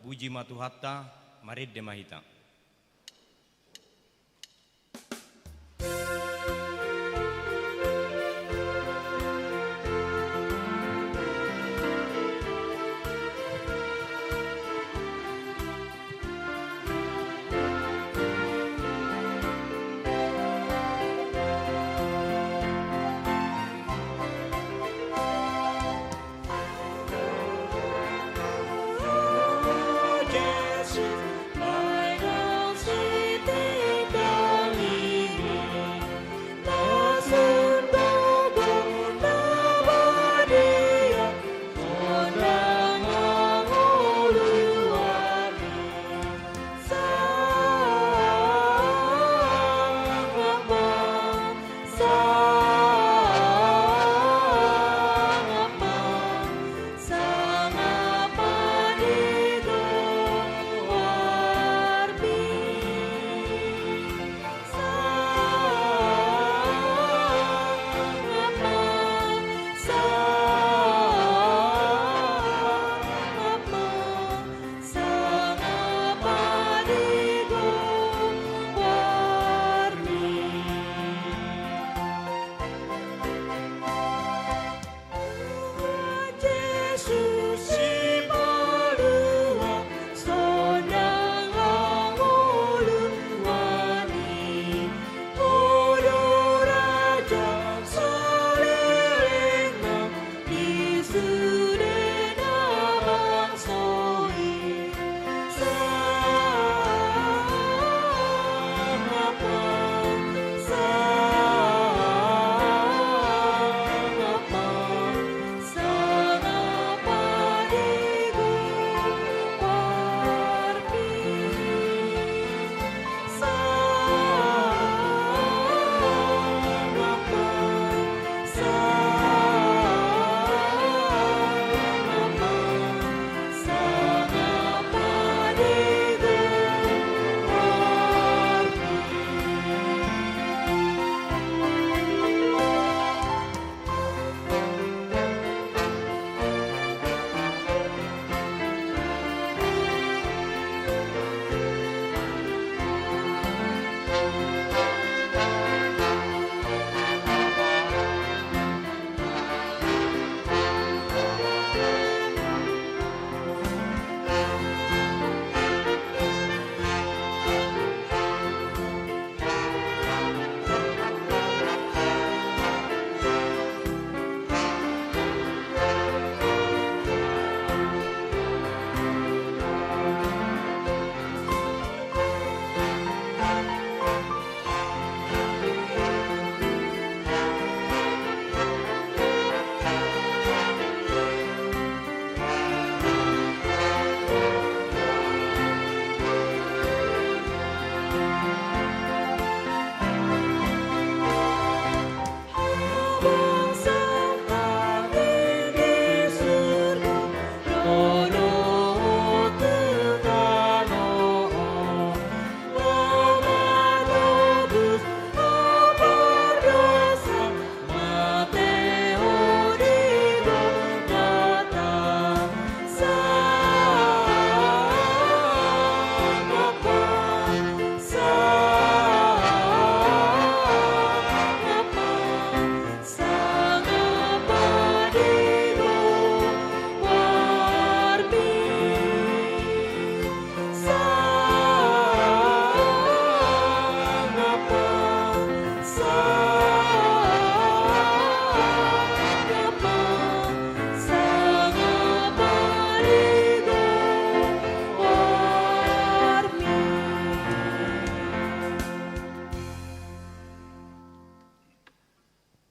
puji matu hatta maridde mahita.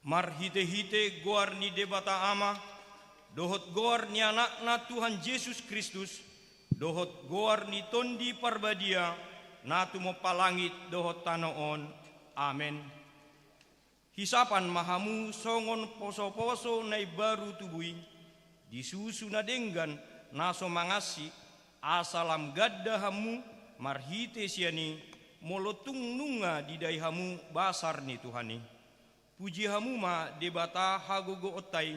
Mar hite-hite goar ni debata ama, dohot goar ni anakna Tuhan Yesus Kristus, dohot goar ni tondi parbadia, natu mo palangit dohot tanoon. Amen. Hisapan mahamu songon poso-poso na baru tubui, disusu na denggan naso mangasi, asalam gadda hamu marhite siani, molotung nunga didai hamu basar ni Tuhani. Puji hamuma debata hagogo otai,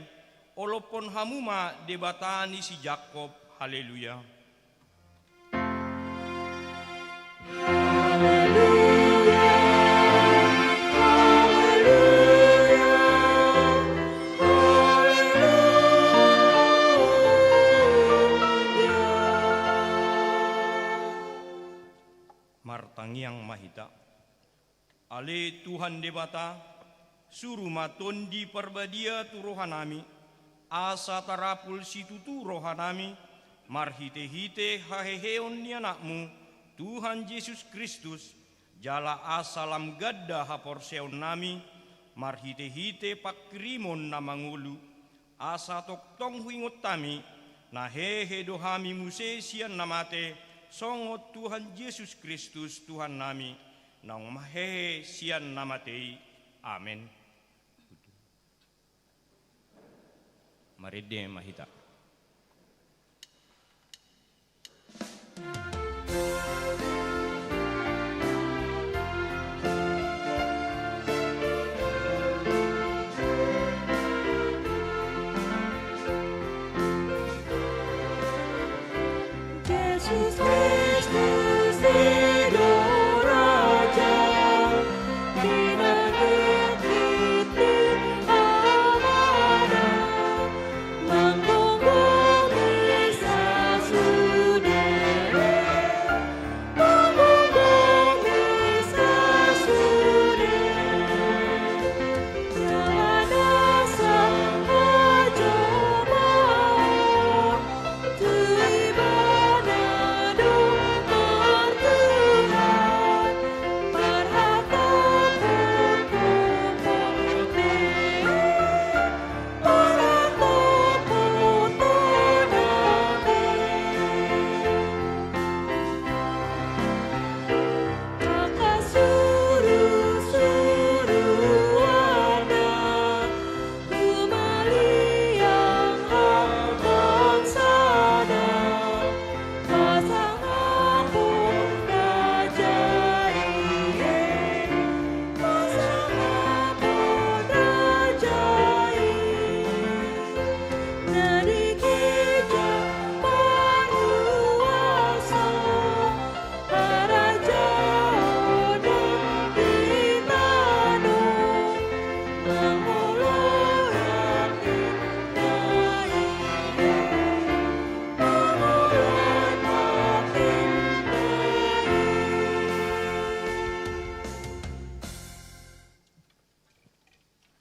olopon hamuma debata ni si Jakob. Haleluya. Ale Tuhan debata, suruh maton di perbadia tu rohanami, asa tarapul situ tu rohanami, marhite-hite haheheon ni anakmu, Tuhan Yesus Kristus, jala asalam gadda haporseon nami, marhite-hite pakrimon namangulu, asa toktong huingot tami, na hehe dohami musesian namate, songot Tuhan Yesus Kristus Tuhan nami, nang mahehe sian namatei. Amen. Maride mahita. Yesus Kristus Hidup Raja, dinagiti amana, mangkong bumi sasude, mangkong bumi sasude, tiada sahaja mau tiba.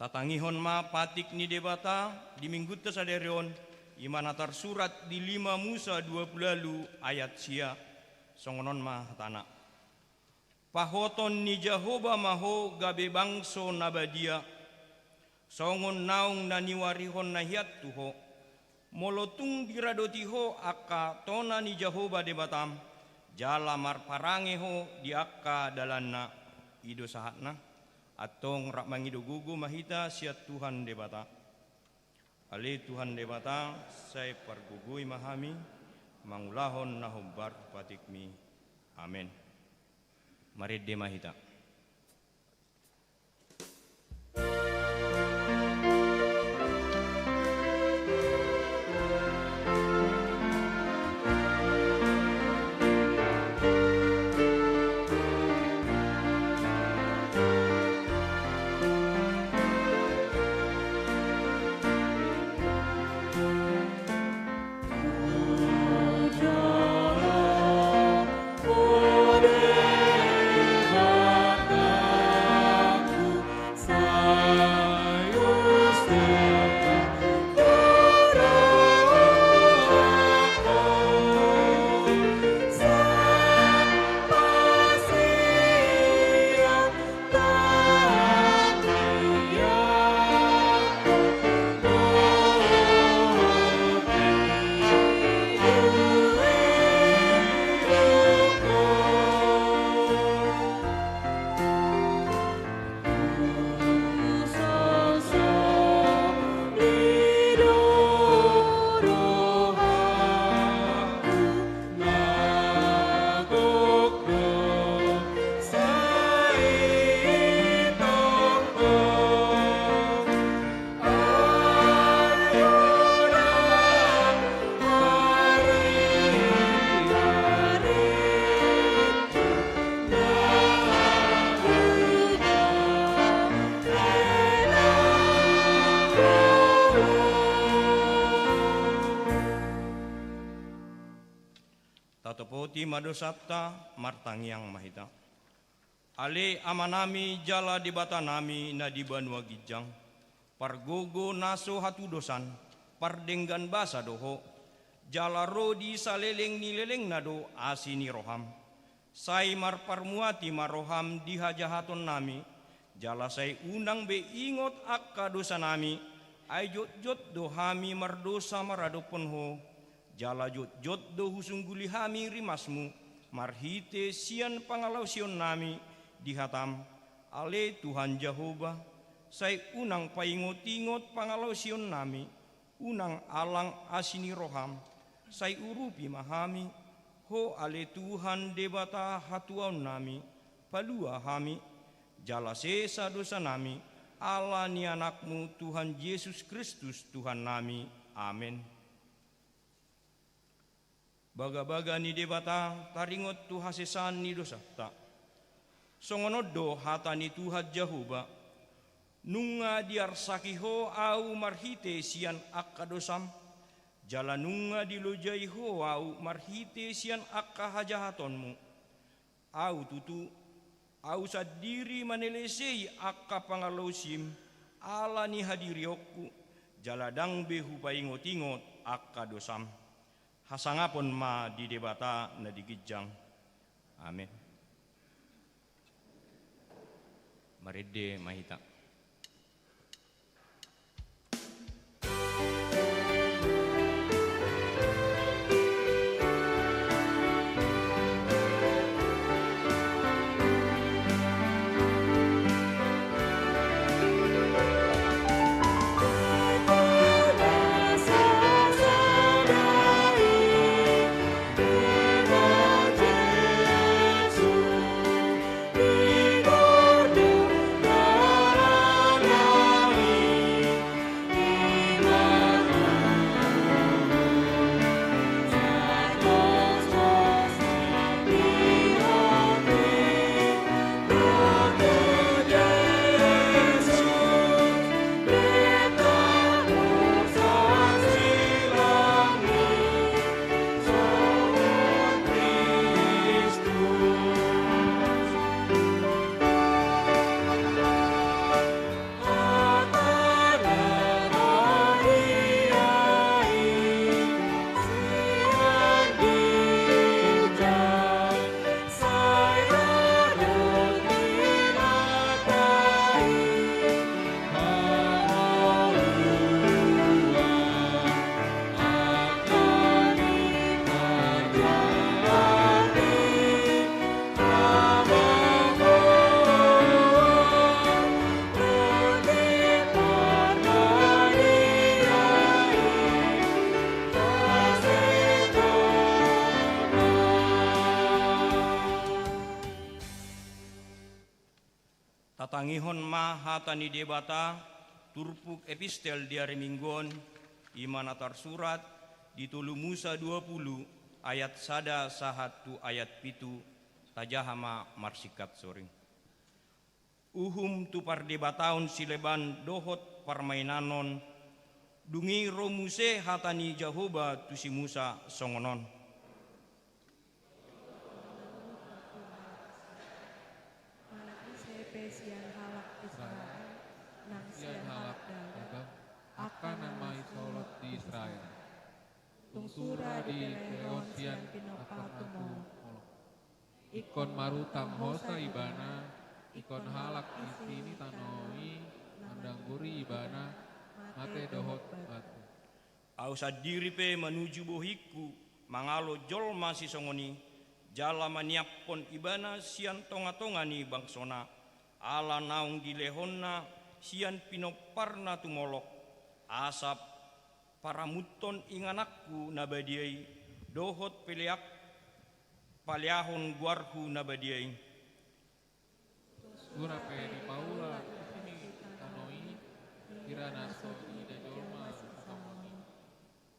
Tatangihon ma patik ni debata di minggu tesaderion imanatar surat di 5 Musa 20 lalu ayat sia songonon ma tanah. Pahoton ni Jehovah maho gabe bangso nabadia songon naung naniwarihon nahiat tuho molotung diradotiho akka tona ni Jehovah debatam jala marparangeho di akka dalanna ido sahatna atong rak mangido gugu mahita siat Tuhan debata. Ale Tuhan debata saya pergugui mahami mangulahon nahumbar patikmi. Amin. Mari de mahita. Tatopoti madosapta martangyang mahita. Ale amanami jala debata nami na di banua gijang. Pargogo naso hatu dosan, pardenggan basa doho. Jala rodi saleleng nileleng nado asini roham. Sai mar parmuati maroham dihajahaton nami. Jala sai unang be ingot akka dosa nami. Ay jot do hami mardosa maradopon ho. Jala jot do husungguli hami rimasmu. Marhite sian pangalaw sion nami. Dihatam ale Tuhan Jehovah sai unang paingot-ingot pangalaw sion nami unang alang asini roham sai urupi mahami ho ale Tuhan debata hatuaun nami palua hami jala sesa dosa nami ala ni anakmu Tuhan Yesus Kristus Tuhan nami amin. Baga-baga ni debata taringot tu hasesan ni dosa tak songonodo hatani Tuhan Jehovah nunga diar sakiho au marhite sian akka dosam jala nunga dilojai ho au marhite sian akka hajahatonmu au tutu au sadiri manelesei akka pangalosim ala ni hadiriokku jala dang behu paingot-ingot akka dosam hasangapon ma di debata na digijang amin. Marede mahita. Tatangihon ma hatani debata turpuk epistel diari minggon imanatar surat di tulu Musa 20 ayat sada sahatu ayat pitu tajahama marsikat soring. Uhum tu pardebataun sileban dohot parmainanon dungi romuse hatani Jehovah tu si Musa songonon. Sian halak Israel, nang sian halak dagang, akan nama isolot di Israel. tungsura di Peleon sian pinopa tumo. Ikon marutang hosa ibana, ikon halak istini tanoi, mandangguri ibana, mate dohot batu. Au sadiri pe menuju bohiku, mangalo jol masih songoni, jala maniapon ibana sian tonga-tongani bangsona. Ala naung dilehonna sian pinoparna tumolok asap paramuton inganakku nabadiai dohot peleak paliahon guarhu nabadiai Surape di Paula ini tanoi kirana soni da jolma samoni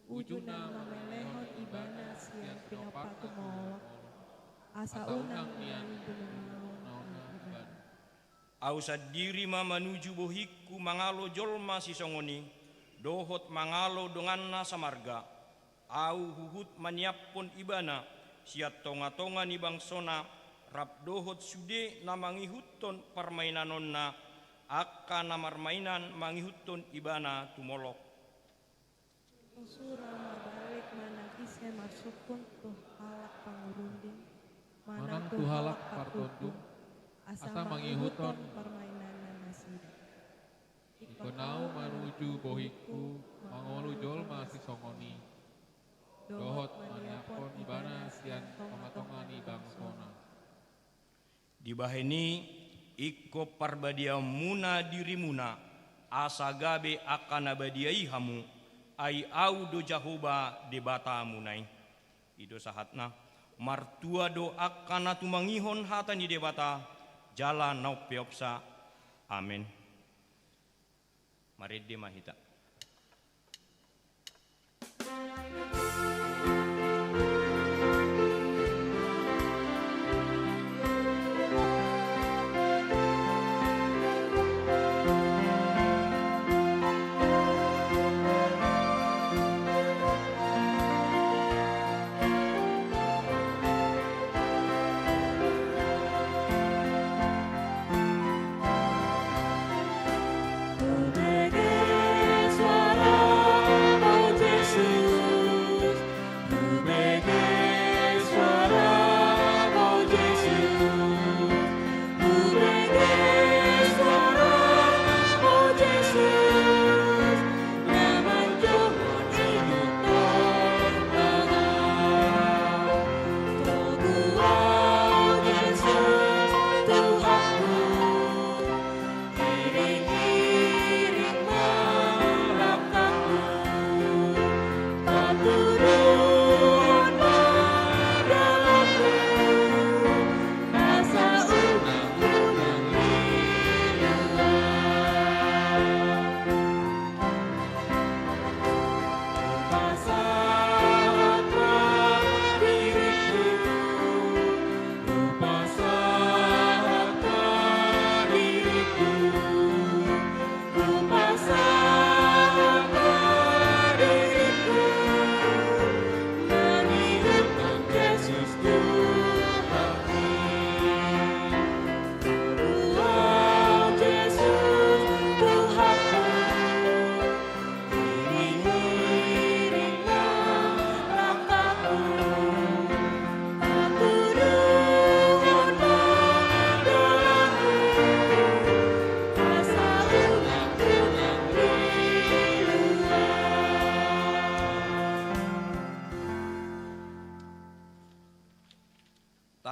ujuna mamelehon ibana sian pinopak tumolok asa unang nian nauna ibana. Au sadiri ma menuju bohiku mangalo jolma si songoni dohot mangalo donganna samarga au huhut maniappon ibana siat tonga-tonga ni bangsona rap dohot sude na mangihutton permainanon na akka na marmainan mangihutton ibana tumolok. Usura mabalik manakisnya masukun tuh halak pangurunding. Manang tu halak partundung, asa mangihuton permainan nasida. ikonau manuju bohiku, mangolu jolma si songoni. Dohot maniapon ibana sian tomatongani bangsona. Di baheni iko parbadia muna dirimuna asa gabe akan abadiai hamu ai au do jahoba debata munai. Ido sahatna martua do akan tumangihon hata ni debata jala nau peopsa. Amin. Mari demahita.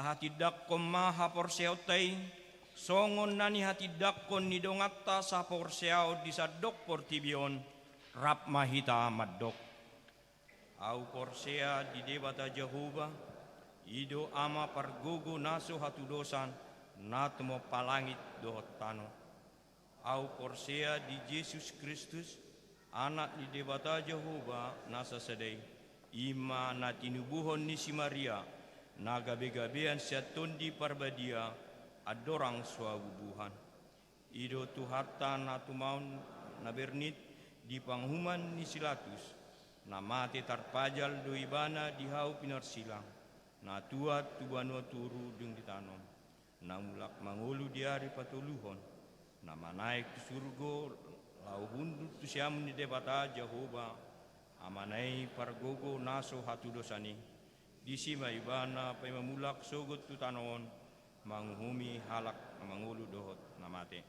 Hatidak kon maha porseotay, songon nani hatidak kon nidongakta sa porseao di sadok portibion, rap mahita madok. Au porsea di debata Jehovah, ido ama pargogo naso hatudosan, natmo palangit dohot tano. Au porsea di Yesus Kristus, anak di debata Jehovah nasa sedai, ima na tinubuhon ni si Maria, nagabe-gabean siaton di parbadia adorang swabubuhan. Ido tu harta na tumaun na bernit di panghuman ni silatus, na mate tarpajal do ibana di hau pinarsilang, na tuat tubano turu dung ditanom, na mulak mangulu di hari patuluhon, na manaik tu surgo lau hundut tu siamun di debata Jehovah, amanai pargogo naso hatu dosani, disi maibana pai mamulak sogot tu tanon manguhumi halak mangulu dohot namate.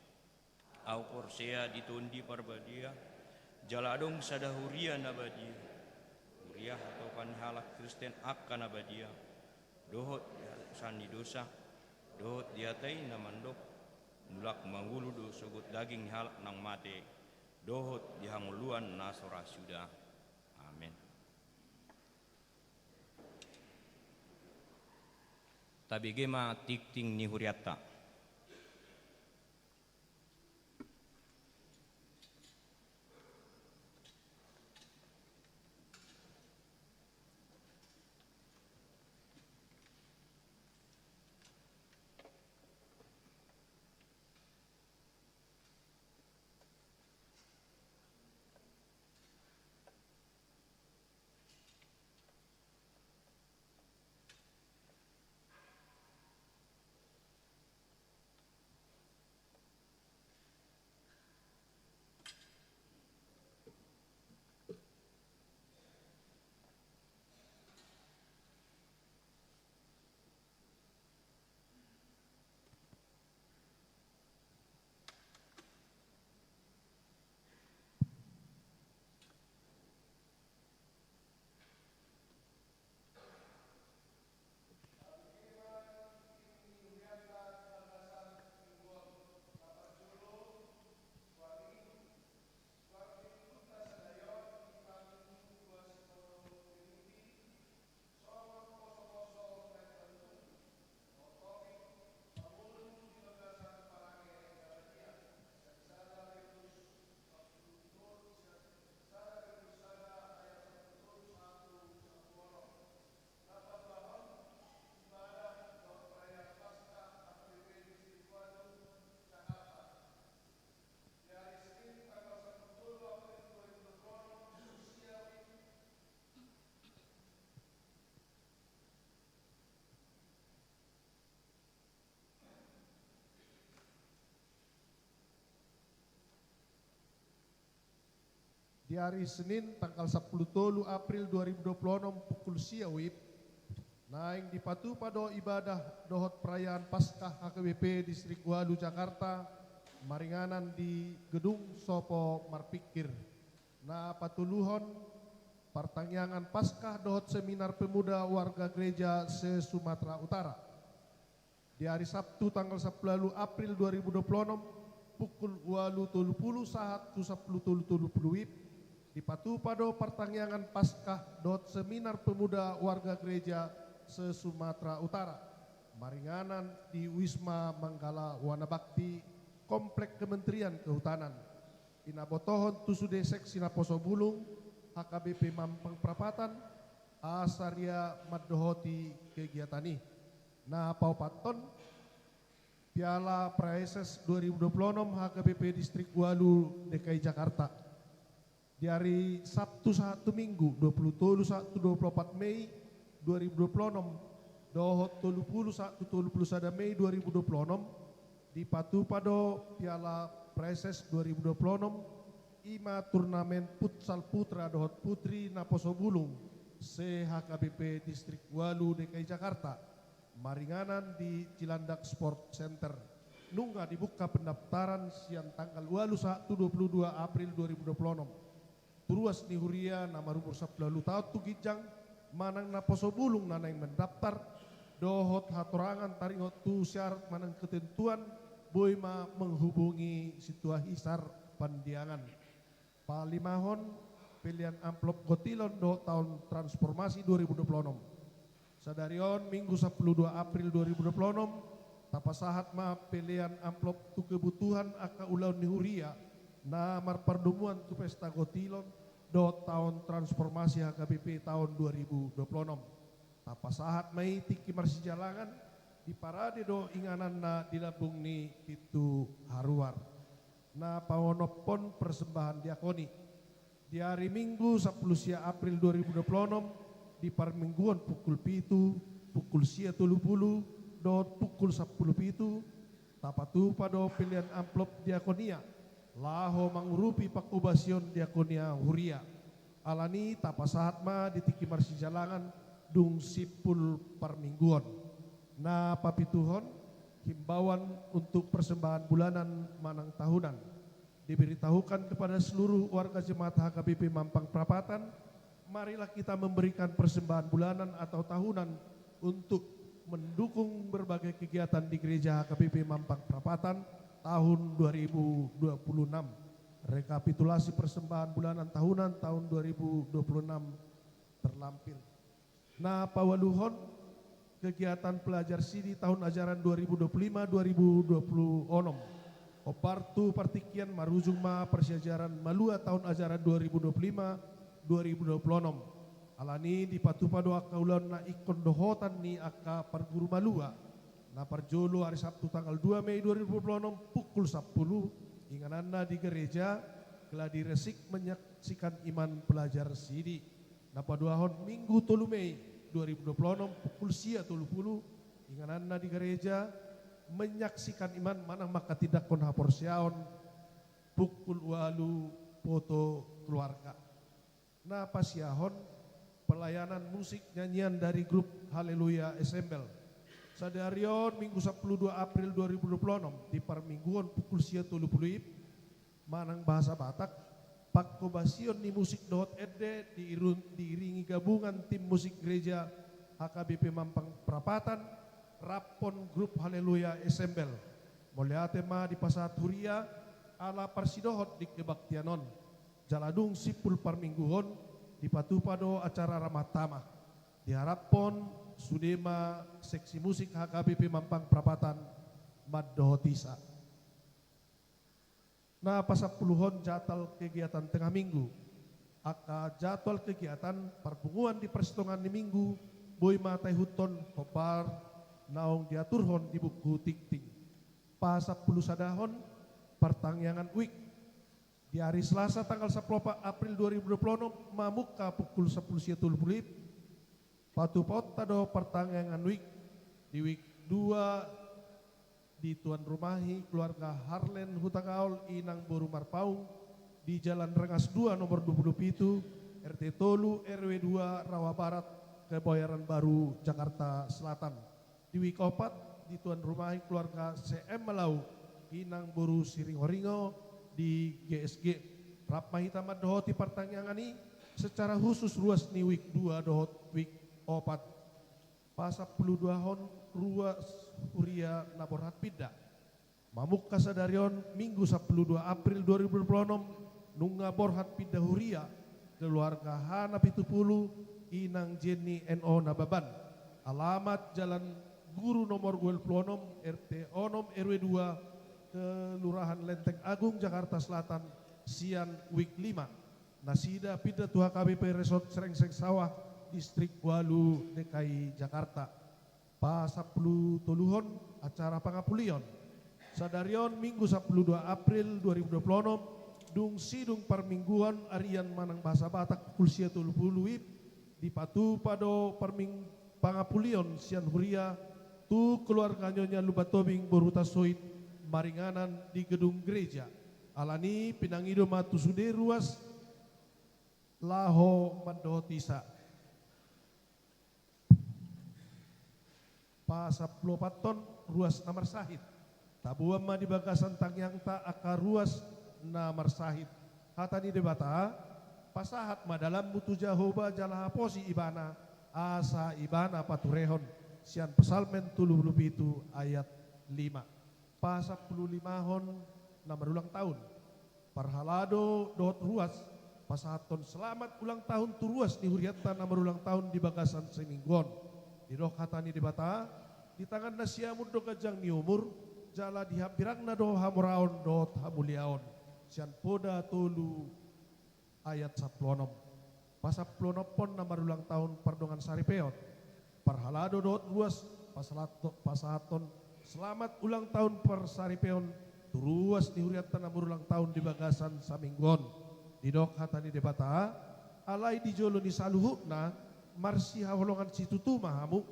Au porsea ditondi parbadia jaladong sadahuria nabadia huriah atau pan halak Kristen akan nabadia dohot sani dosa dohot diatai namandok mulak mangulu do sogot daging halak nang mate dohot dihanguluan nasora sudah. Amin. Tabigema tikting ni huriata. Di hari Senin tanggal 10 April 2026 pukul siawib naing dipatu pada ibadah dohot perayaan Paskah HKBP Distrik Walu Jakarta maringanan di Gedung Sopo Marpikir. Na patuluhon pertangyangan Paskah dohot seminar pemuda warga gereja se-Sumatera Utara. Di hari Sabtu tanggal 10 April 2026 pukul 8.30 saat 10.30 WIB dipatu pada pertangyangan Paskah dohot seminar pemuda warga gereja se-Sumatera Utara maringanan di Wisma Manggala Wanabakti Komplek Kementerian Kehutanan. Inabotohon tusude seksi Naposo Bulung HKBP Mampang Prapatan asaria maddohoti kegiatan ini. Nah paupaton Piala Praeses 2026 HKBP Distrik Walu DKI Jakarta. Di hari Sabtu 1 Minggu 23 24 Mei 2026 dohot 31 Mei 2026 dipatu pada Piala Praeses 2026 ima turnamen futsal putra dohot putri Naposo Bulung CHKBP Distrik Walu DKI Jakarta maringanan di Cilandak Sport Center. Nungga dibuka pendaftaran siang tanggal 22 April 2026. Turuas ni huria nama rumur 10 tahun tu gijang manang Naposo Bulung nanang mendaftar dohot hatorangan taringot tu syarat manang ketentuan boima menghubungi situasi sar pandiangan. Palimahon pilihan amplop gotilon do tahun transformasi 2026. Sadarion Minggu 12 April 2026 tapasahat ma pilihan amplop tu kebutuhan aka ulau nihuria namar pertemuan tu pesta gotilon do tahun transformasi HKBP tahun 2026. Tapasahat mai tiki marsijalangan di parade do inganan na dilabung ni pitu haruar. Na pawonopon persembahan diakoni. Di hari Minggu 10 April 2026 di parmingguan pukul pitu, pukul sia 30, dot pukul 10 pitu, tapatu pada pilihan amplop diakonia. Laho mangurupi pakubasion diakonia huria. Alani tapasahat ma ditiki marsijalangan dung sipul parmingguan. Na papituhon himbauan untuk persembahan bulanan manang tahunan diberitahukan kepada seluruh warga jemaat HKBP Mampang Prapatan. Marilah kita memberikan persembahan bulanan atau tahunan untuk mendukung berbagai kegiatan di gereja HKBP Mampang Prapatan tahun 2026. Rekapitulasi persembahan bulanan tahunan tahun 2026 terlampir. Nah pawaluhon kegiatan pelajar sidi tahun ajaran 2025-2026. Opartu partikian marujung ma persiajaran malua tahun ajaran 2025-2026. Alani dipatu pada akaulan na ikon dohotan ni aka parguru malua. Na parjolo hari Sabtu tanggal 2 Mei 2026 pukul 10 inganana di gereja geladi resik menyaksikan iman pelajar sidi. Na paduahon Minggu 3 Mei 2026 pukul sia 30 inganana di gereja menyaksikan iman manang maka tidak kon haporsiaon pukul walu foto keluarga. Na pasiahon pelayanan musik nyanyian dari grup Haleluya Assemble. Sadarion Minggu 12 April 2026 di parmingguan pukul sia 30 manang bahasa Batak Pakkobasion ni musik dot ede diiringi gabungan tim musik gereja HKBP Mampang Prapatan Rapon grup Haleluya Assemble. Moleate ma di Pasat Huria ala parsidohot di kebaktianon. Jaladung sipul parmingguhon di patupado acara ramatama. Diharapon Sudema seksi musik HKBP Mampang Prapatan maddohotisa. Nah pasapuluhon jadwal kegiatan tengah minggu. Aka jadwal kegiatan perpunguan di persitongan di minggu boy matai huton hopar naung diaturhon di buku tikting. Pasapuluh sadahon pertangyangan week. Di hari Selasa tanggal 10 April 2026 mamuka pukul 10.30 patupot tado pertangyangan week di week 2 di Tuan Rumahi keluarga Harlen Hutagaol Inang Boru Marpaung di Jalan Rengas 2 nomor 27, RT Tolu, RW 2, Rawa Barat, Kebayoran Baru, Jakarta Selatan. Di Wikopat, di tuan rumah keluarga CM Melau, Inang Boru Siringoringo, di GSG. Rapmahita dohoti pertanyaan ini secara khusus ruas ni week 2 dohot week 4. Pasap 22 hon ruas Huria Naborhat Pida. Mamuk kasadarion Minggu 12 April 2026 nunga borhat Pida Huria keluarga Hana 70 Inang Jenny NO Nababan. Alamat Jalan Guru nomor 26 RT Onom RW 2 Kelurahan Lenteng Agung Jakarta Selatan Sian week 5. Nasida Pida Tuha KBP Resort Serengseng Sawah Distrik Walu DKI Jakarta. Pasaplu toluhon acara pangapulion. Sadarion Minggu 12 April 2026 dung sidung permingguan Arian Manang Bahasa Batak Kulsia Tulupuluip dipatu pado pangapulion Sian Huria tu keluarga Nyonya Lubatobing Boruta Soit Maringanan di gedung gereja. Alani pinangido matu sude ruas Laho Mandohotisa. Pasap lopaton ruas Namar Sahid. Tabuam ma di bagasan tangyang ta akar ruas Namar Sahid. Kata ni debata pasahat ma dalam mutu Jahoba jalaha posi ibana asa ibana paturehon sian pesalmen 37 ayat 5. Pasap 55 hon namar ulang tahun. Parhalado dot ruas pasahaton selamat ulang tahun tu ruas ni huriatan namar ulang tahun di bagasan semingguan. Di roh katani di bata di tangan nasiamun do gajang ni umur jala dihampirang na do hamuraon dot hamuliaon sian poda tolu ayat 16. Pasap plonopon namar ulang tahun pardongan saripeot parhalado dot ruas pasahaton selamat ulang tahun per saripeon turuas di huriatan namar ulang tahun di bagasan saminggon. Di dok hatani di bata alai di jolo ni saluhukna marsi haholongan situ tu mahamu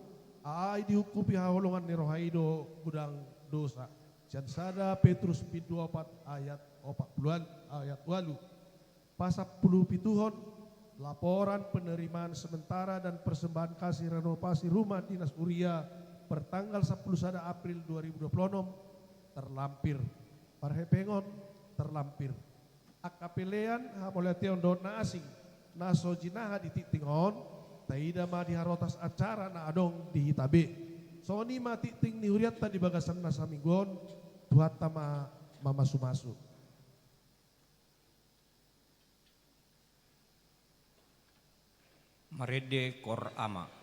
ai dihukupi haholongan ni rohaido gudang dosa. Jansada Petrus 24 ayat 40 ayat 8. Pasap 10 pituhon laporan penerimaan sementara dan persembahan kasih renovasi rumah dinas Huria pertanggal 10 April 2026 terlampir. Parhepengon terlampir. Akapelean hamoletion dona asing naso jinaha di titingon taida ma diharotas acara na adong di hitabe. So ni ma titing ni huriat di bagasan na saminggon tuhatta ma mamasu-masu. Marede Kor Ama.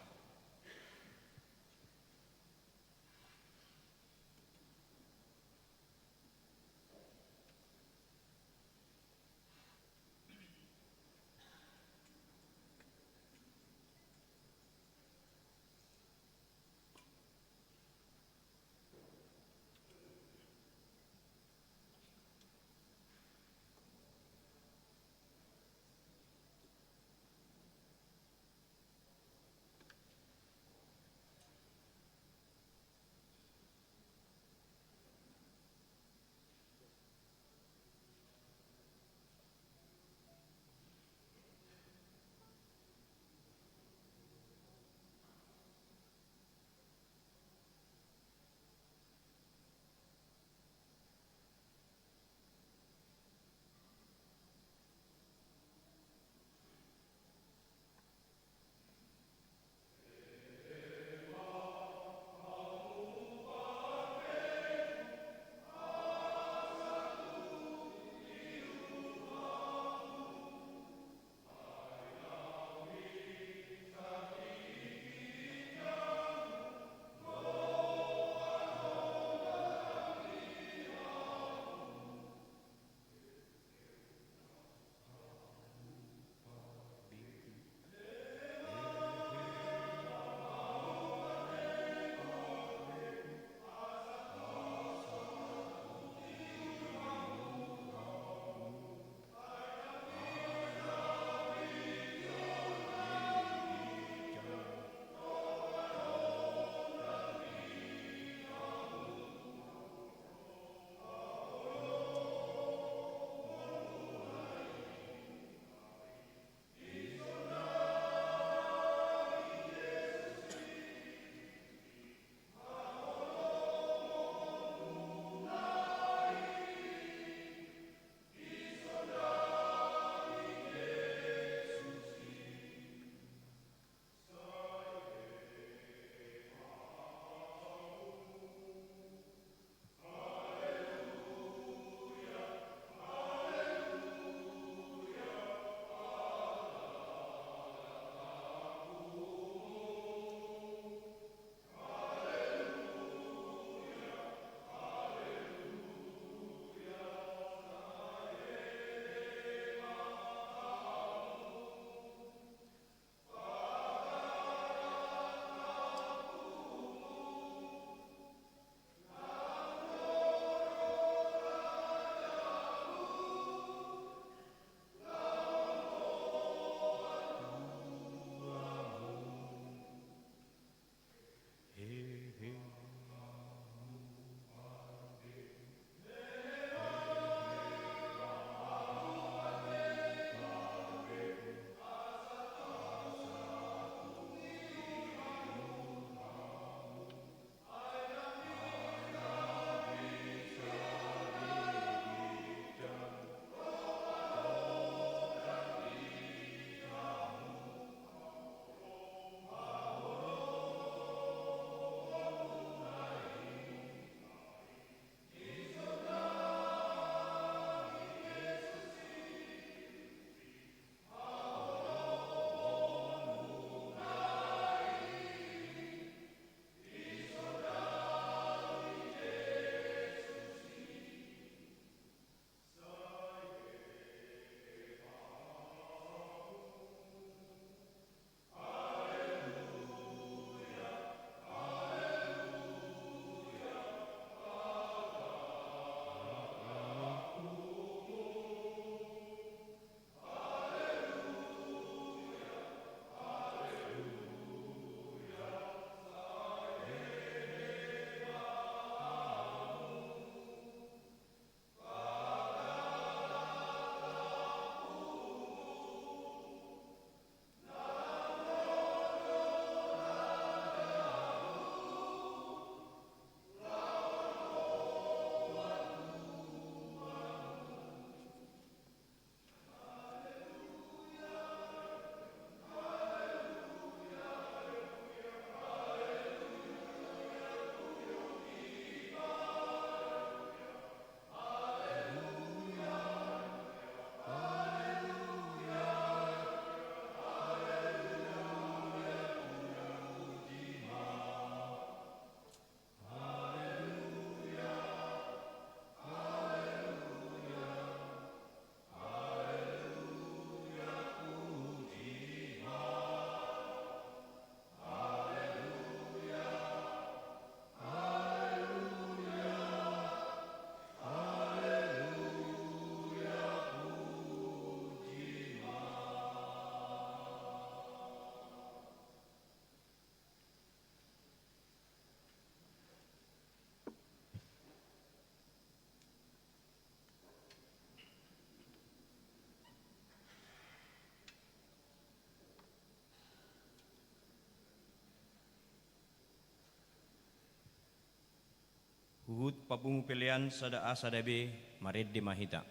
Huhut papungu pelean sada A sada B maredde mahita.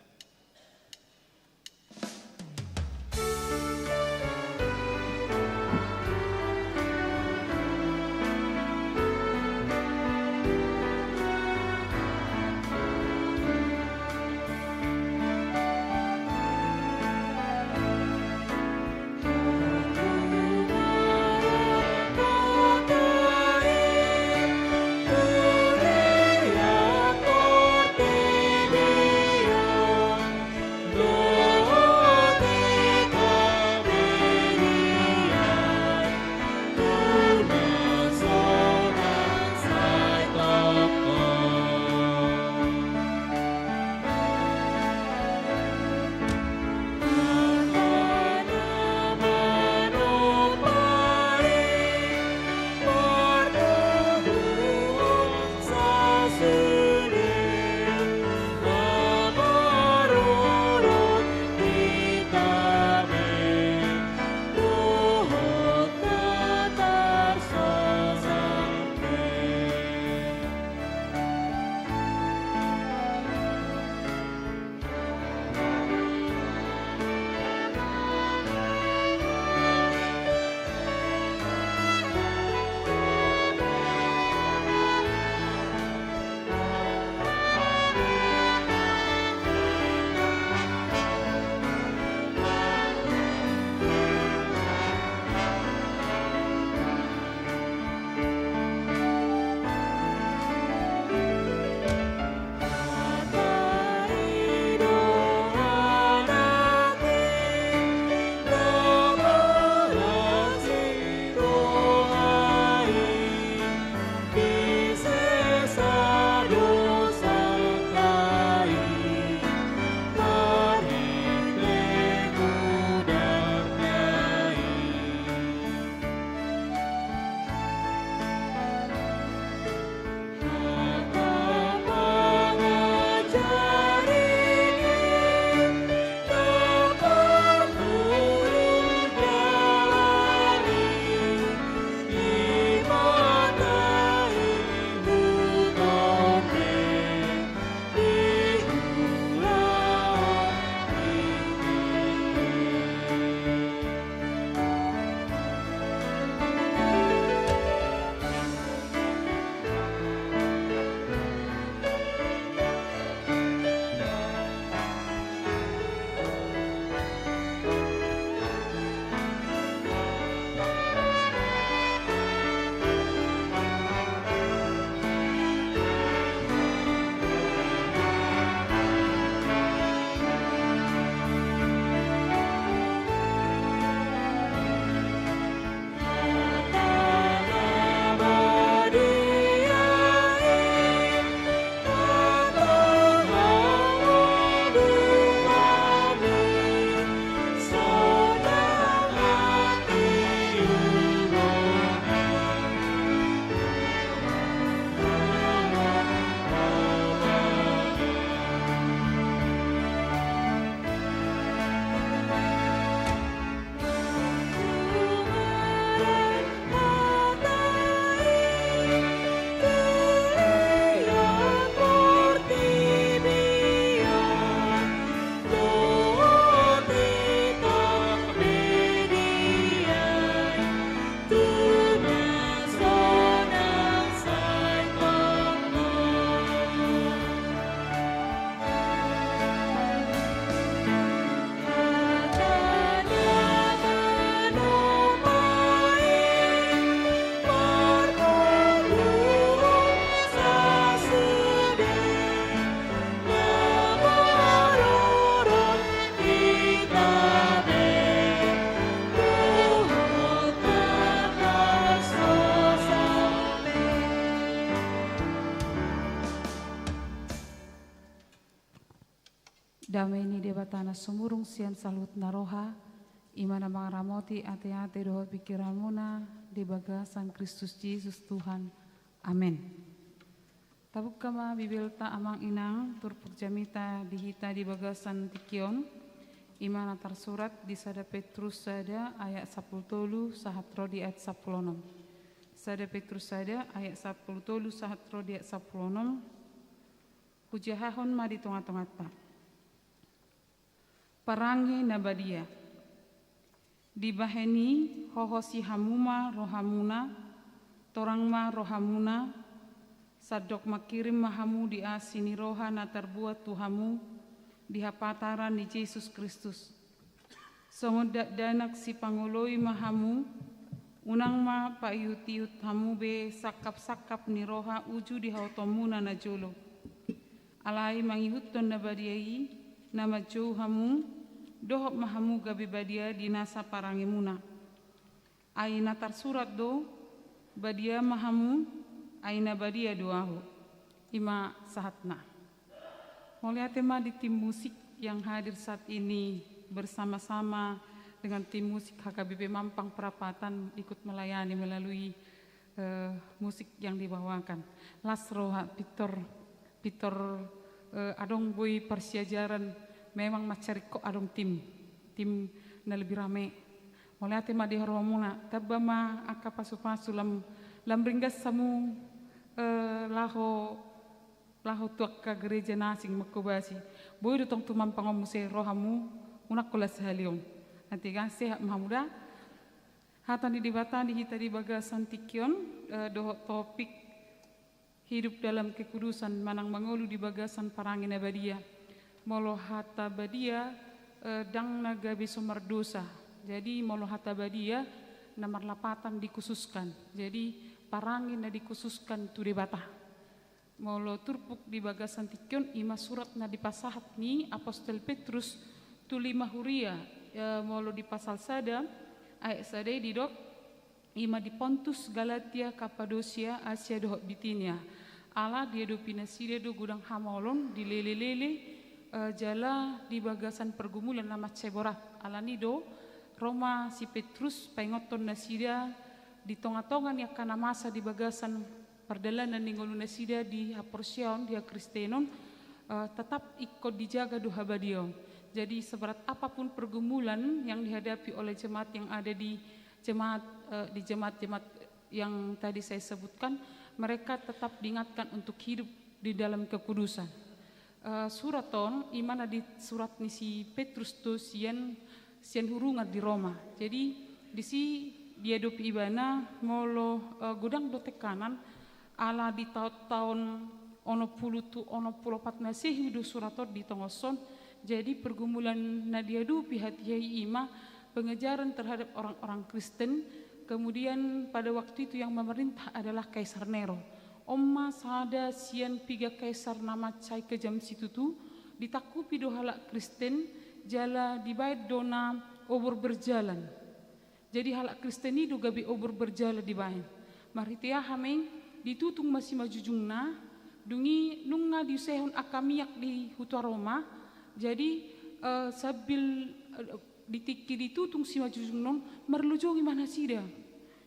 Damai debatana sumurung sian salut naroha, imana mangaramoti ate-ate dohot pikiranmuna di bagasan Kristus Yesus Tuhan. Amin. Tabuk kama bibil ta amang inang turpuk jamita dihita di bagasan tikion, imana tersurat di sada Petrus sada ayat 10 sahatro di ayat 10. Sada Petrus sada ayat 10 sahatro di ayat 10. Pujahahon ma di tengah-tengah ta. Parangi nabadia. Dibaheni hohosi hamuma rohamuna, torangma rohamuna, sadok makirim mahamu di asini roha na terbuat Tuhamu, di hapataran di Yesus Kristus. Songodak danak si pangoloi mahamu, unang ma payut-yut hamu be sakap-sakap ni roha uju di hautomuna na jolo. Alai mangihuton na badiai nama jauh hamu, dohop mahamu gabi badia di nasa parangimuna. Aina tersurat do, badia mahamu, aina badia doahu. Ima sahatna. Melihat tema di tim musik yang hadir saat ini bersama-sama dengan tim musik HKBP Mampang Perapatan ikut melayani melalui musik yang dibawakan. Lasro Pitor adong boy persiajaran memang macari kok adong tim na lebih rame. Mulai tema di horomuna tabama aka pasu-pasu lam ringgas samu laho tuak ka gereja nasing makobasi. Boy dutong tumampang omuse rohamu unak kulas haliom. Nanti kan sehat mahamuda. Hatan di dibatan di hita di bagasan tikion dohok topik hidup dalam kekudusan manang mangolu di bagasan parangin abadia. Molo hata badia dang naga besomar dosa. Jadi molo hata badia nomor lapatan dikhususkan. Jadi parangin na dikhususkan tu debata. Molo turpuk di bagasan tikion ima surat na dipasahat ni Apostol Petrus tu 5 huria molo di pasal sada ayat sadai di dok ima di Pontus, Galatia, Kapadosia, Asia dohok Bitinia. Ala dia do pinasida do gudang hamolon di lele-lele jala di bagasan pergumulan nama ceborat. Ala nido Roma si Petrus pengoton nasida di tonga-tongan ya kana masa di bagasan perdalanan ninggolu nasida di Haporsion dia Kristenon tetap ikut dijaga do habadio. Jadi seberat apapun pergumulan yang dihadapi oleh jemaat yang ada di jemaat-jemaat yang tadi saya sebutkan, mereka tetap diingatkan untuk hidup di dalam kekudusan. Suraton imana di surat nisi Petrus tu sian hurungat di Roma. Jadi di si dia dopi ibana molo gudang do tekanan ala di tahun ono puluh tu ono puluh pat Masehi do suraton di tongoson. Jadi pergumulan nadiadu hati-hati ima pengejaran terhadap orang-orang Kristen. Kemudian pada waktu itu yang memerintah adalah Kaisar Nero. Omma sada sian piga kaisar nama cai kejam situ tu ditakupi do halak Kristen jala dibayar dona obor berjalan. Jadi halak Kristen itu gabi obor berjalan dibayar. Maritia hameng ditutung masih majujungna dungi nunga diusehon akamiak di hutua Roma. Jadi sabil ditiki ditutung si majujung non merlujongi mana sida.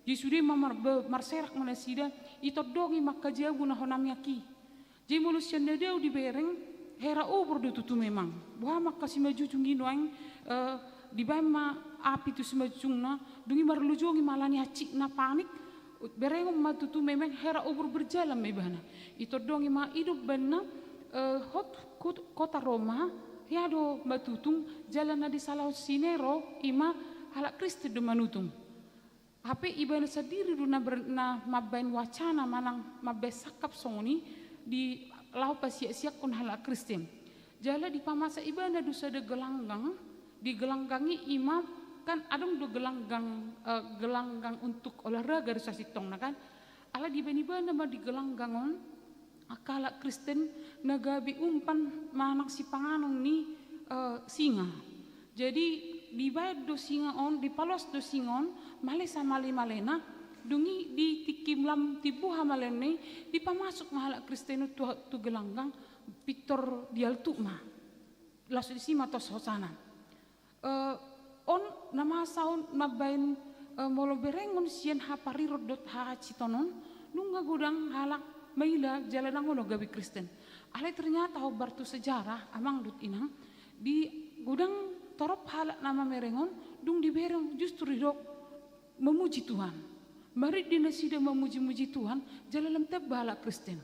Jisudi marserak mana sida itu dongi maka jago na honamiaki. Jadi manusia nedeu di bereng hera obor do tutu memang. Buah maka si majujung inoang di bama api tu si majujung na dungi merlujongi malani hacik na panik. Bereng matutu memang hera obor berjalan mebana. Itu dongi ma hidup bena kota Roma. Ya do batutung jalan na di Salau Sinero ima halak Kristen do manutung. Hape iban sendiri do na mabain wacana manang mabe sakap songoni di lau pasiak-siak kon halak Kristen. Jala di pamasa ibana do sada gelanggang di gelanggangi ima kan adong do gelanggang untuk olahraga do sasitong na kan. Ala di bani-bana ma di gelanggangon akala Kristen nagabi umpan manak si panganong ni singa. Jadi dibayar do singa on, dipalos do singon, malesa malena dungi di tikim lam tibuha malene dipamasuk mahalak Kristen tu gelanggang pitor dialtu ma. Lasu di sima tos hosana. On nama saun mabain molo berengon sian haparirot dot hacitonon nunga gudang halak Maila jalan ngono gabi Kristen. Ale ternyata hobar tu sejarah amang dut inang di gudang torop halak nama merengon dung di bereng justru dok memuji Tuhan. Mari dinasida memuji-muji Tuhan jalan tebala Kristen.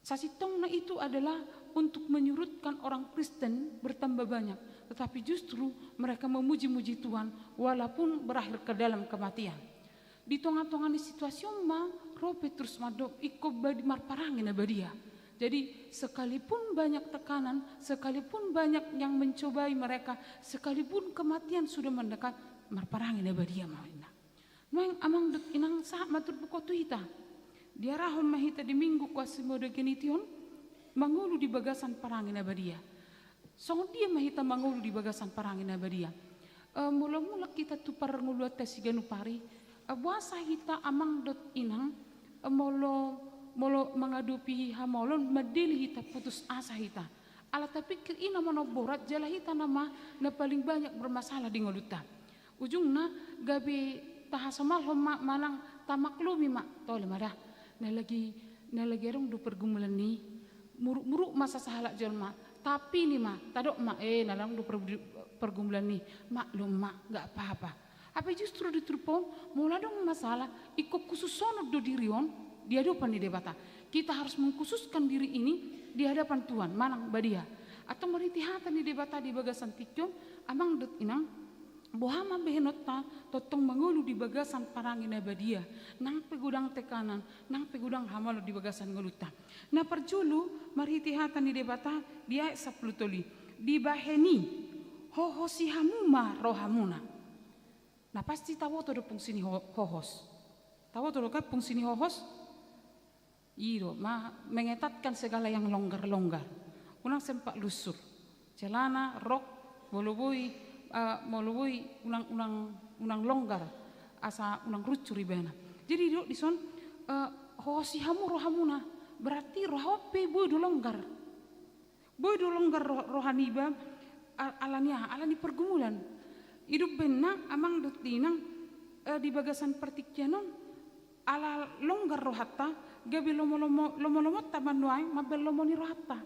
Sasitongna itu adalah untuk menyurutkan orang Kristen bertambah banyak. Tetapi justru mereka memuji-muji Tuhan walaupun berakhir ke dalam kematian. Di tengah-tengah situasi Roh Petrus mado iko badi marparangin abadia. Jadi sekalipun banyak tekanan, sekalipun banyak yang mencobai mereka, sekalipun kematian sudah mendekat, marparangin abadia mawina. Noeng amang dut inang saat matur bukotu ita. Dia rahon mahita di minggu kuasa mode genition, mangulu di bagasan parangin abadia. So dia mahita mangulu di bagasan parangin abadia. Mula-mula kita tupar ngulu tes ganupari, buasa hita amang dot inang, molo mengadupi hamolon medili hita putus asa hita. Ala tapi ina manoborat jala hita nama na paling banyak bermasalah di ngoluta. Ujungna gabi tahasamal homa manang tamaklumi mak tole madah. Na lagi rong du pergumulan ni muruk masa sahala jelma. Tapi ni mak tadok mak nalang du pergumulan ni maklum mak gak apa-apa. Apa justru diterpon mula dong masalah ikut khusus sono do dirion di hadapan di debata. Kita harus mengkhususkan diri ini di hadapan Tuhan, manang badia. Atau meritihatan di debata di bagasan tikyon, amang dot inang, bohama behenota, totong mengulu di bagasan parangin badia. Nang pegudang tekanan, nang pegudang hamalo di bagasan ngeluta. Nah perjulu, meritihatan di debata, dia saplutoli. Di baheni, hohosi hamuma rohamuna. Nah pasti tahu tuh fungsi ni hohos. Tahu tuh kan fungsi ni hohos? Iro, mengetatkan segala yang longgar-longgar. Unang sempak lusur, celana, rok, moloboi, unang longgar, asa unang rucu ribena. Jadi di son, hosi hamu rohamuna, berarti rohope boy do longgar rohaniba, alani pergumulan. Hidup benang, amang dotinang di bagasan pertikyanon, ala longgar rohata. Gabi lomo taban nuaing mabel lomo ni rohata.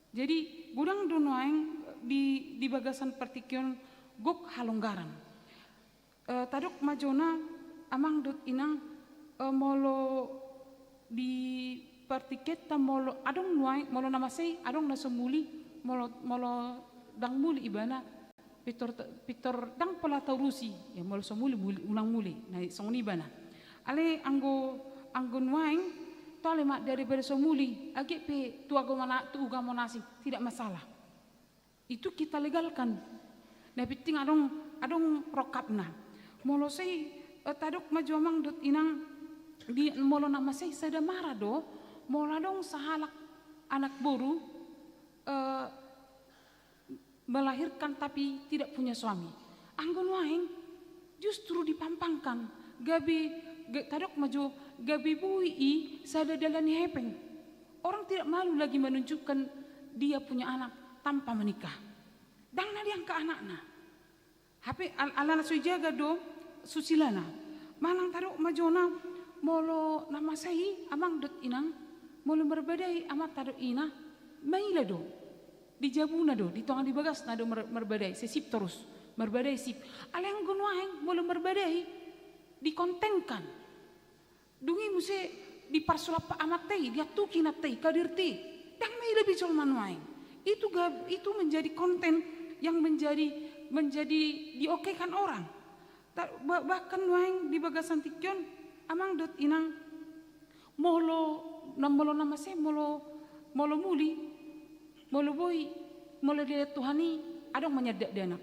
Jadi gudang do nuaing di bagasan pertikyon gok halonggaran. Tadok majona amang dot inang molo di pertiket ta molo adong nuaing molo namasei adong nasomuli molo dang muli ibana pitor dang pola taurusi ya molo somuli ulang muli na songni ibana. Ale anggo nuaing tole mak daripada somuli age pe tuaga monasi tidak masalah. Itu kita legalkan. Nah piting adong rokapna. Molo sei tadok maju amang dot inang di molo nama sei sada marah do molo dong sahalak anak boru melahirkan tapi tidak punya suami. Anggo nuaing justru dipampangkan tadok maju gabi bui sada dalani hepeng. Orang tidak malu lagi menunjukkan dia punya anak tanpa menikah. Dang na diang ke anakna. Hape alana sujaga do susilana. Manang tadok majona molo nama sai amang dot inang molo berbadai amat tadok ina maila do. Di jabuna do di tongan di bagas na do merbadai sesip terus merbadai sip. Aleng gunuaeng molo merbadai dikontenkan. Dungi muse di parsulapa amatei dia tuki natei kadirti dang mai lebih colman wae. Itu menjadi konten yang menjadi diokekan orang. Bahkan wae di bagasan tikyon amang dot inang molo nama se molo muli molo boy molo dia Tuhani adong menyedak dana.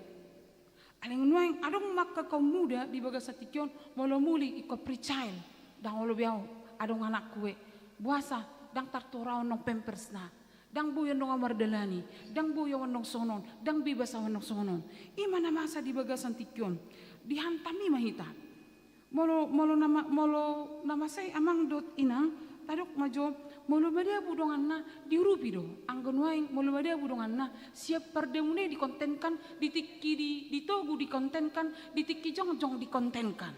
Aleng nuang adong maka kaum muda di bagasan tikyon molo muli iko pricail dang olo biao adong anak kue buasa dang tartorao nong pempersna dang buyo nong amardelani dang buyo nong sonon dang bibasa nong sonon imana masa di bagasan tikyon dihantami mahita molo nama say amang dot inang tadok majo molo badia budongan na diurupi do anggon waing molo badia budongan na siap perdemune dikontenkan ditiki ditogu dikontenkan ditiki jong dikontenkan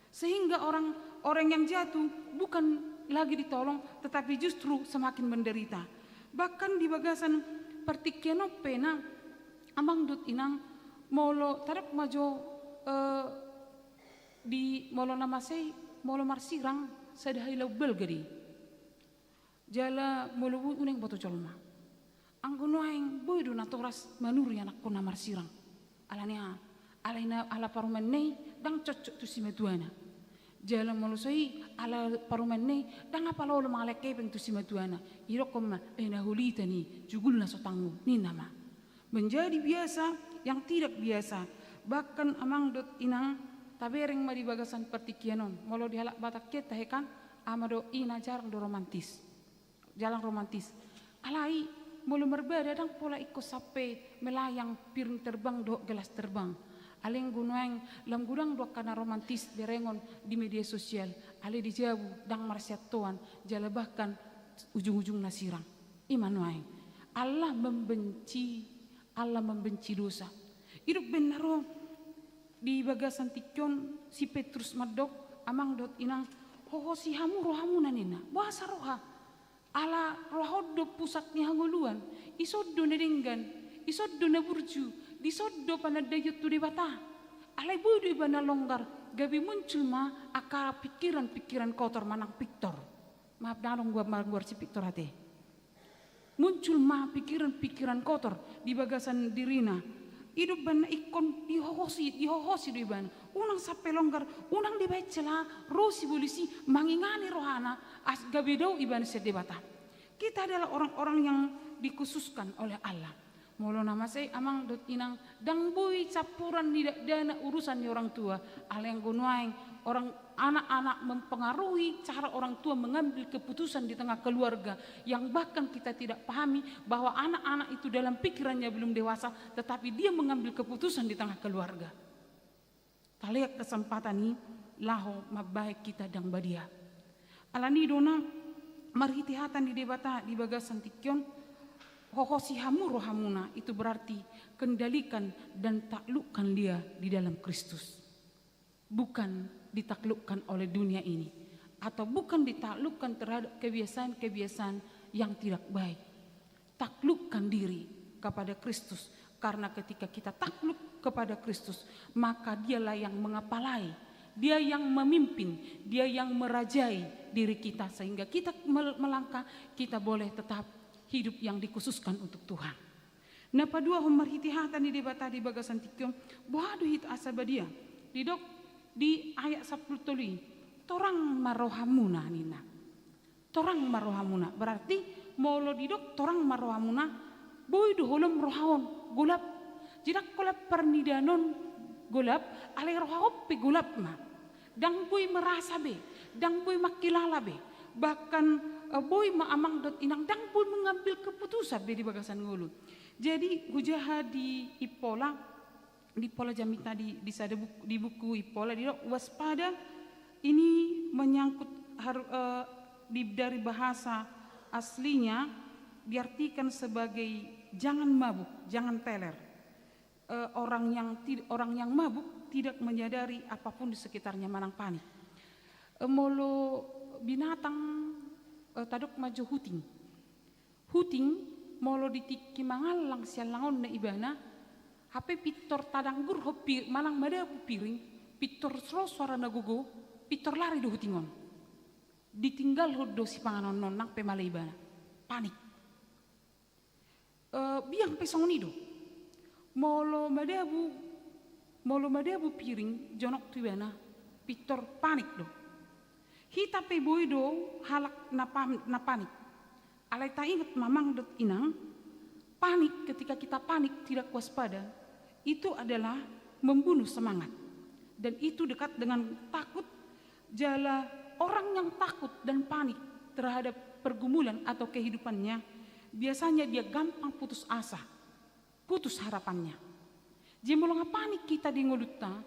sehingga orang yang jatuh bukan lagi ditolong tetapi justru semakin menderita. Bahkan di bagasan pertikeno pena amang dut inang molo tarak majo di molo namasei molo marsirang sadahai bel gedi. Jala mulubu uneng boto colma. Anggono aing boy do natoras manuri anak kona marsirang. Alania alaina ala paruman nei dang cocok tu simetuana. Jala molusoi ala paruman nei dang apa lo maleke peng tu simetuana. Iro koma ena hulita ni jugulna sotangu ni nama. Menjadi biasa yang tidak biasa. Bahkan amang dot inang tabereng madi bagasan pertikianon. Molo dihalak batak kita hekan amado ina jarang do romantis. Jalan romantis. Alai mulu berbeda dan pola ikut sape melayang piring terbang do gelas terbang. Aleng gunuang lam gudang do kana romantis berengon di media sosial. Ale dijabu dang marsiat tuan jala bahkan ujung-ujung nasirang. Iman wae. Allah membenci dosa. Hidup benaro di bagasan tikyon si Petrus madok amang dot inang hoho si hamu rohamu nanina. Bahasa roha. Ala rohoddo pusatnya hanguluan isoddo nedenggan isoddo na burju disoddo panadayut tu debata alai bodo ibana longgar gabi muncul ma akar pikiran kotor manang piktor maaf dalong gua si piktor hati muncul ma pikiran kotor di bagasan dirina hidup bana ikon dihohosi do ibana unang sape longgar unang dibecela rosi bolisi mangingani rohana as gabedau ibana sedebata. Kita adalah orang-orang yang dikhususkan oleh Allah. Molo nama saya amang dot inang dang bui capuran tidak dana urusan orang tua. Aleng gunuaing orang anak-anak mempengaruhi cara orang tua mengambil keputusan di tengah keluarga yang bahkan kita tidak pahami bahwa anak-anak itu dalam pikirannya belum dewasa tetapi dia mengambil keputusan di tengah keluarga. Kaliak kesempatan ini laho mabaik kita dang badia. Alani dona marhitihatan di debata di bagasan tikyon hohosi hamu rohamuna itu berarti kendalikan dan taklukkan dia di dalam Kristus. Bukan ditaklukkan oleh dunia ini atau bukan ditaklukkan terhadap kebiasaan-kebiasaan yang tidak baik. Taklukkan diri kepada Kristus karena ketika kita takluk kepada Kristus maka dialah yang mengapalai, dia yang memimpin, dia yang merajai diri kita sehingga kita melangkah kita boleh tetap hidup yang dikhususkan untuk Tuhan. Napa dua marhitihatan di debata di bagasan tikyon bohadu hit asabadia di ayat 10 tuli torang marohamuna nina. Torang marohamuna berarti molo didok torang marohamuna boy doholom rohaon gulap. Jidak kolap pernidanon gulap ale rohaoppe gulap ma. Dang boy merasa be, dang boy makilala be. Bahkan boy maamang dot inang dang boy mengambil keputusan be di bagasan ngulu. Jadi hujaha di Ipola Jamita di buku Ipola di waspada ini menyangkut dari bahasa aslinya diartikan sebagai jangan mabuk, jangan teler. Orang yang mabuk tidak menyadari apapun di sekitarnya manang panik. Molo binatang tadok maju huting molo ditiki mangalang sialangon na ibana hape pitor tadanggur hopi malang madabu piring pitor suara nagugo pitor lari do hutingon ditinggal hodo si panganon nonang pe malaibana panik biang pesong nido molo madabu piring jonok tuibana pitor panik do hita pe boido halak na panik alai ta ingat mamang dot inang panik ketika kita panik tidak waspada itu adalah membunuh semangat dan itu dekat dengan takut. Jala orang yang takut dan panik terhadap pergumulan atau kehidupannya biasanya dia gampang putus asa, putus harapannya. Jadi molo panik kita di ngolutta,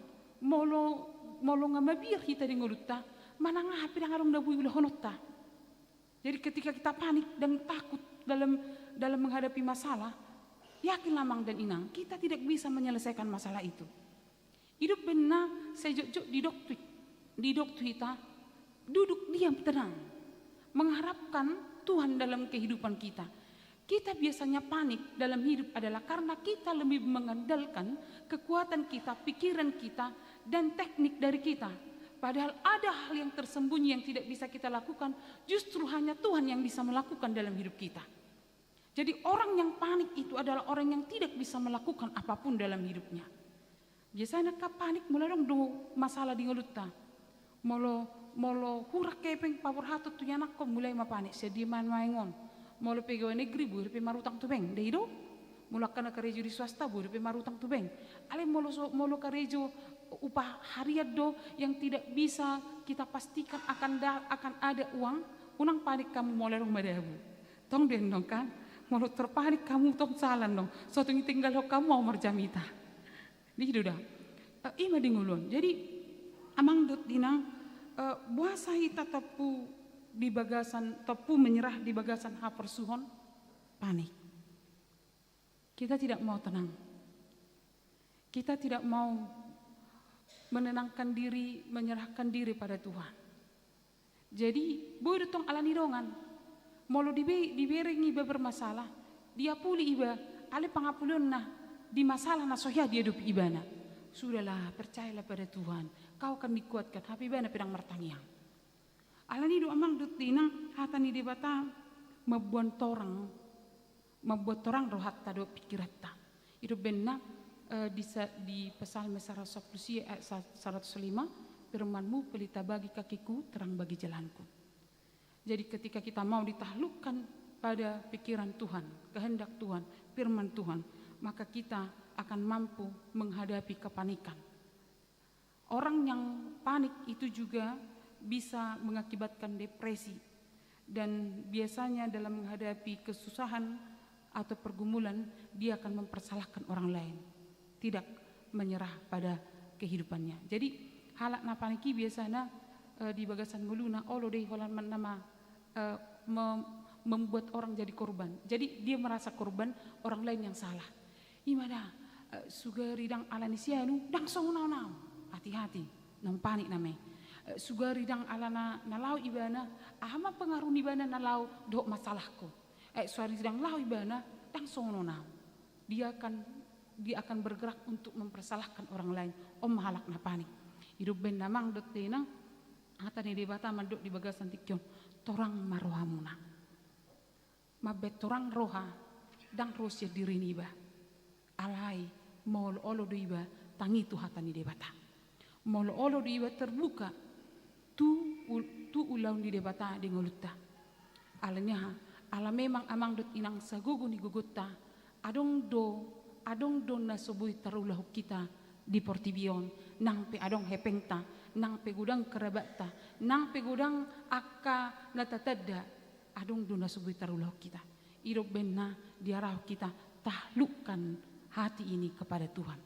molo ngamabir kita di ngolutta, mana ngahapi dangarong dabu ulah honotta. Jadi ketika kita panik dan takut dalam menghadapi masalah, yakin lamang dan inang kita tidak bisa menyelesaikan masalah itu. Hidup benar sejok di dokter kita duduk diam tenang mengharapkan Tuhan dalam kehidupan kita. Kita biasanya panik dalam hidup adalah karena kita lebih mengandalkan kekuatan kita, pikiran kita dan teknik dari kita. Padahal ada hal yang tersembunyi yang tidak bisa kita lakukan, justru hanya Tuhan yang bisa melakukan dalam hidup kita. Jadi orang yang panik itu adalah orang yang tidak bisa melakukan apapun dalam hidupnya. Biasanya ka panik mulai dong do masalah di ngeluta. Molo hurak kepeng pawur hatu tu anak ko mulai mapanik sediman maingon. Molo pegawai negeri bu pe marutang tubeng deido. Mula kana karejo di swasta bu pe marutang tubeng. Ale molo karejo upah harian do yang tidak bisa kita pastikan akan ada uang, unang panik kamu mulai rumah dabu. Tong den dong kan, mau terpanik kamu tong salan dong. Suatu tinggal kamu mau merjamita. Di dah. Ima dingulun. Jadi amang dot dinang buasa hita tepu di bagasan tepu menyerah di bagasan hapersuhon panik. Kita tidak mau tenang. Kita tidak mau menenangkan diri, menyerahkan diri pada Tuhan. Jadi, boleh tong alani dongan. Molo diberengi iba bermasalah, dia puli iba, ale pangapulun nah, di masalah na sohya dia hidup ibana. Sudahlah, percayalah pada Tuhan. Kau akan dikuatkan, hapi ibana pedang martangiang. Alani do amang dut dinang, hatani debata, membuat orang rohat tado pikirata. Hidup benar. Di Psalm 105 firman-Mu pelita bagi kakiku, terang bagi jalanku. Jadi ketika kita mau ditaklukkan pada pikiran Tuhan, kehendak Tuhan, firman Tuhan, maka kita akan mampu menghadapi kepanikan. Orang yang panik itu juga bisa mengakibatkan depresi, dan biasanya dalam menghadapi kesusahan atau pergumulan dia akan mempersalahkan orang lain, tidak menyerah pada kehidupannya. Jadi halak napaniki biasanya di bagasan meluna olo deh holan nama membuat orang jadi korban. Jadi dia merasa korban, orang lain yang salah. Imada sugaridang alanisianu dang sonau. Hati-hati, nang panik namanya. Sugaridang alana nalau ibana, ahama pengaruh ibana nalau dok masalahku. Sugaridang lau ibana dang sonau. Dia akan bergerak untuk mempersalahkan orang lain. Halak na panik. Hidup ben namang dot tenang hatani debata manduk di bagasan tikyon torang marohamuna. Mabet torang roha dang rosya diri niba. Alai mol olo diba tangi tu hatani debata. Mol olo diba terbuka tu ulau di debata di ngolutta. Alanya ala memang amang dot inang sagugu ni gugutta adong do na subui tarulah kita di Portibion nang pe adong hepengta nang pe gudang kerabata nang pe gudang akka natatadda adong do na subui tarulah kita irop benna diarah kita tahlukkan hati ini kepada Tuhan.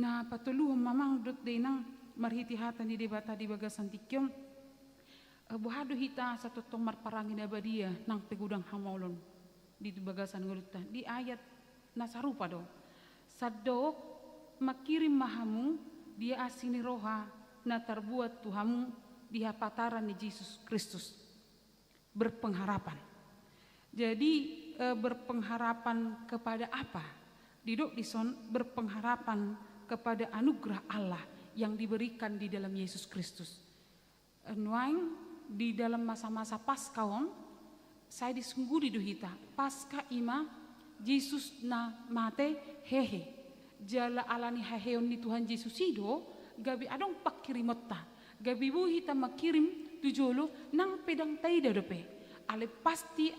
Nah patuluh mamang dot denang marhiti hatan di debata di bagasan tikyom buhado hita satu tomar parangin abadia nang pe gudang hamaulon di bagasan ngulutan di ayat nasarupa do sadok makirim mahamu dia asini roha na terbuat Tuhamu di hapataran ni Yesus Kristus berpengharapan. Jadi berpengharapan kepada apa? Didok dison berpengharapan kepada anugerah Allah yang diberikan di dalam Yesus Kristus. Nuaing di dalam masa-masa Paskahon saya disungguh di duhita Paskah ima Yesus na mate hehe jala alani heheon ni Tuhan Yesus ido gabi adong pakirimota gabi buhita makirim tujolo nang pedang taida dope ale pasti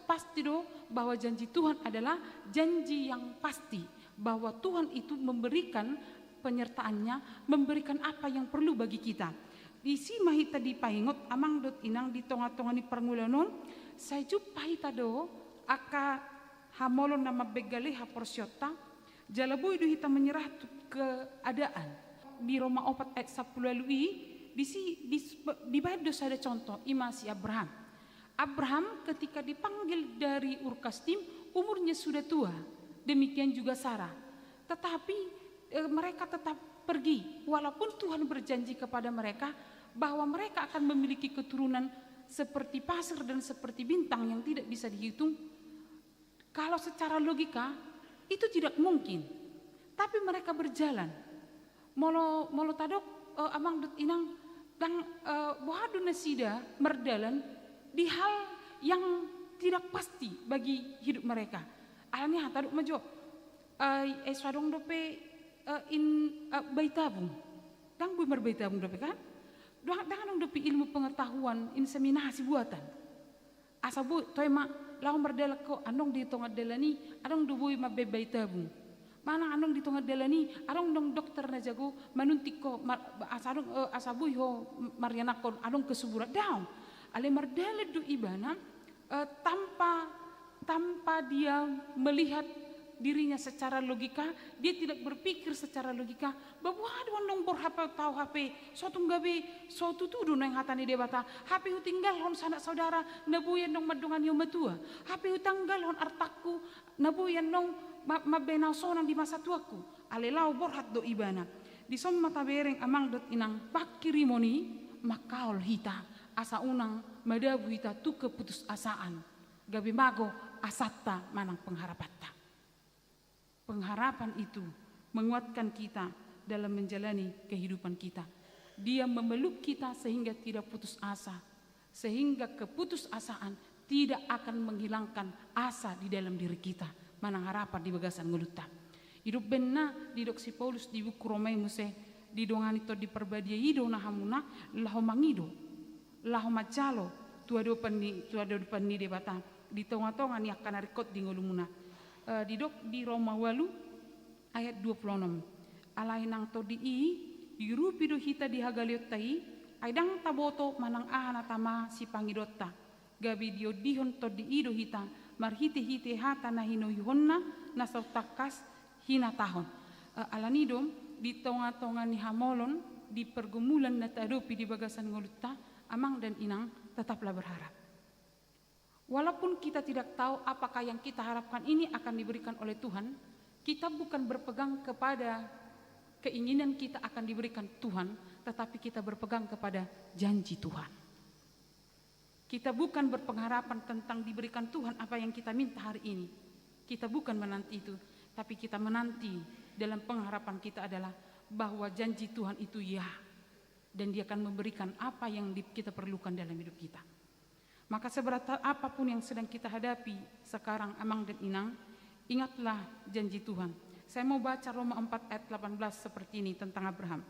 pasti do bahwa janji Tuhan adalah janji yang pasti bahwa Tuhan itu memberikan penyertaannya, memberikan apa yang perlu bagi kita. Di si mahita di paingot amang dot inang di tonga-tonga ni perngulanon saya jumpa hita do aka hamolon nama begale haporsyota jalabu itu hita menyerah keadaan di Roma 4 ayat 10 lui di bait dosa ada contoh imasi Abraham ketika dipanggil dari Urkastim umurnya sudah tua, demikian juga Sarah, tetapi mereka tetap pergi walaupun Tuhan berjanji kepada mereka bahwa mereka akan memiliki keturunan seperti pasir dan seperti bintang yang tidak bisa dihitung. Kalau secara logika itu tidak mungkin, tapi mereka berjalan. Molo tadok amang dut inang dang bohadu nasida merdalan di hal yang tidak pasti bagi hidup mereka. Alani hataduk majo swadong dope baitabung. Dang bu merbaitabung dope kan? Dang dope ilmu pengetahuan inseminasi buatan. Asabu toy mak lau merdela ko anong di tonga delani anong dubui mabebaitabung. Mana anong di tonga delani anong dong dokter na jago manuntik ko asabu ho mariana ko anong kesubura down. Ale merdela du ibana tanpa dia melihat dirinya secara logika, dia tidak berpikir secara logika bahwa ada dong bor HP tahu HP suatu gabe suatu tudu nang hatani debata HP hu tinggal hon sanak saudara nabuyan dong madungan yo matua HP hu tanggal hon artaku nabuyan dong mabenau sonang di masa tuaku alelau bor hat do ibana di som mata bereng amang dot inang pakirimoni makaol hita asa unang madabu hita tu keputus asaan gabe mago asatta manang pengharapatta. Pengharapan itu menguatkan kita dalam menjalani kehidupan kita. Dia memeluk kita sehingga tidak putus asa. Sehingga keputusasaan tidak akan menghilangkan asa di dalam diri kita. Manang harapan di bagasan nguluta. Hidup benna di doksi Paulus di buku Romai muse di dongani to di perbadia ido na hamuna laho mangido. Laho macalo tuado pani debata di tonga-tonga ni akan rekod di ngulumuna. Di Roma walu ayat 26 alainang to di rupido hita di hagaliot tai aidang taboto manang ahana tama si pangidotta gabi dio dihon to di ido hita marhite hite hata na hino hihonna na sautakas hina tahon alanido di tonga-tonga ni hamolon di pergumulan na tadopi di bagasan ngolutta amang dan inang tetaplah berharap. Walaupun kita tidak tahu apakah yang kita harapkan ini akan diberikan oleh Tuhan, kita bukan berpegang kepada keinginan kita akan diberikan Tuhan, tetapi kita berpegang kepada janji Tuhan. Kita bukan berpengharapan tentang diberikan Tuhan apa yang kita minta hari ini. Kita bukan menanti itu, tapi kita menanti dalam pengharapan kita adalah bahwa janji Tuhan itu ya, dan Dia akan memberikan apa yang kita perlukan dalam hidup kita. Maka seberat apapun yang sedang kita hadapi sekarang amang dan inang, ingatlah janji Tuhan. Saya mau baca Roma 4 ayat 18 seperti ini tentang Abraham.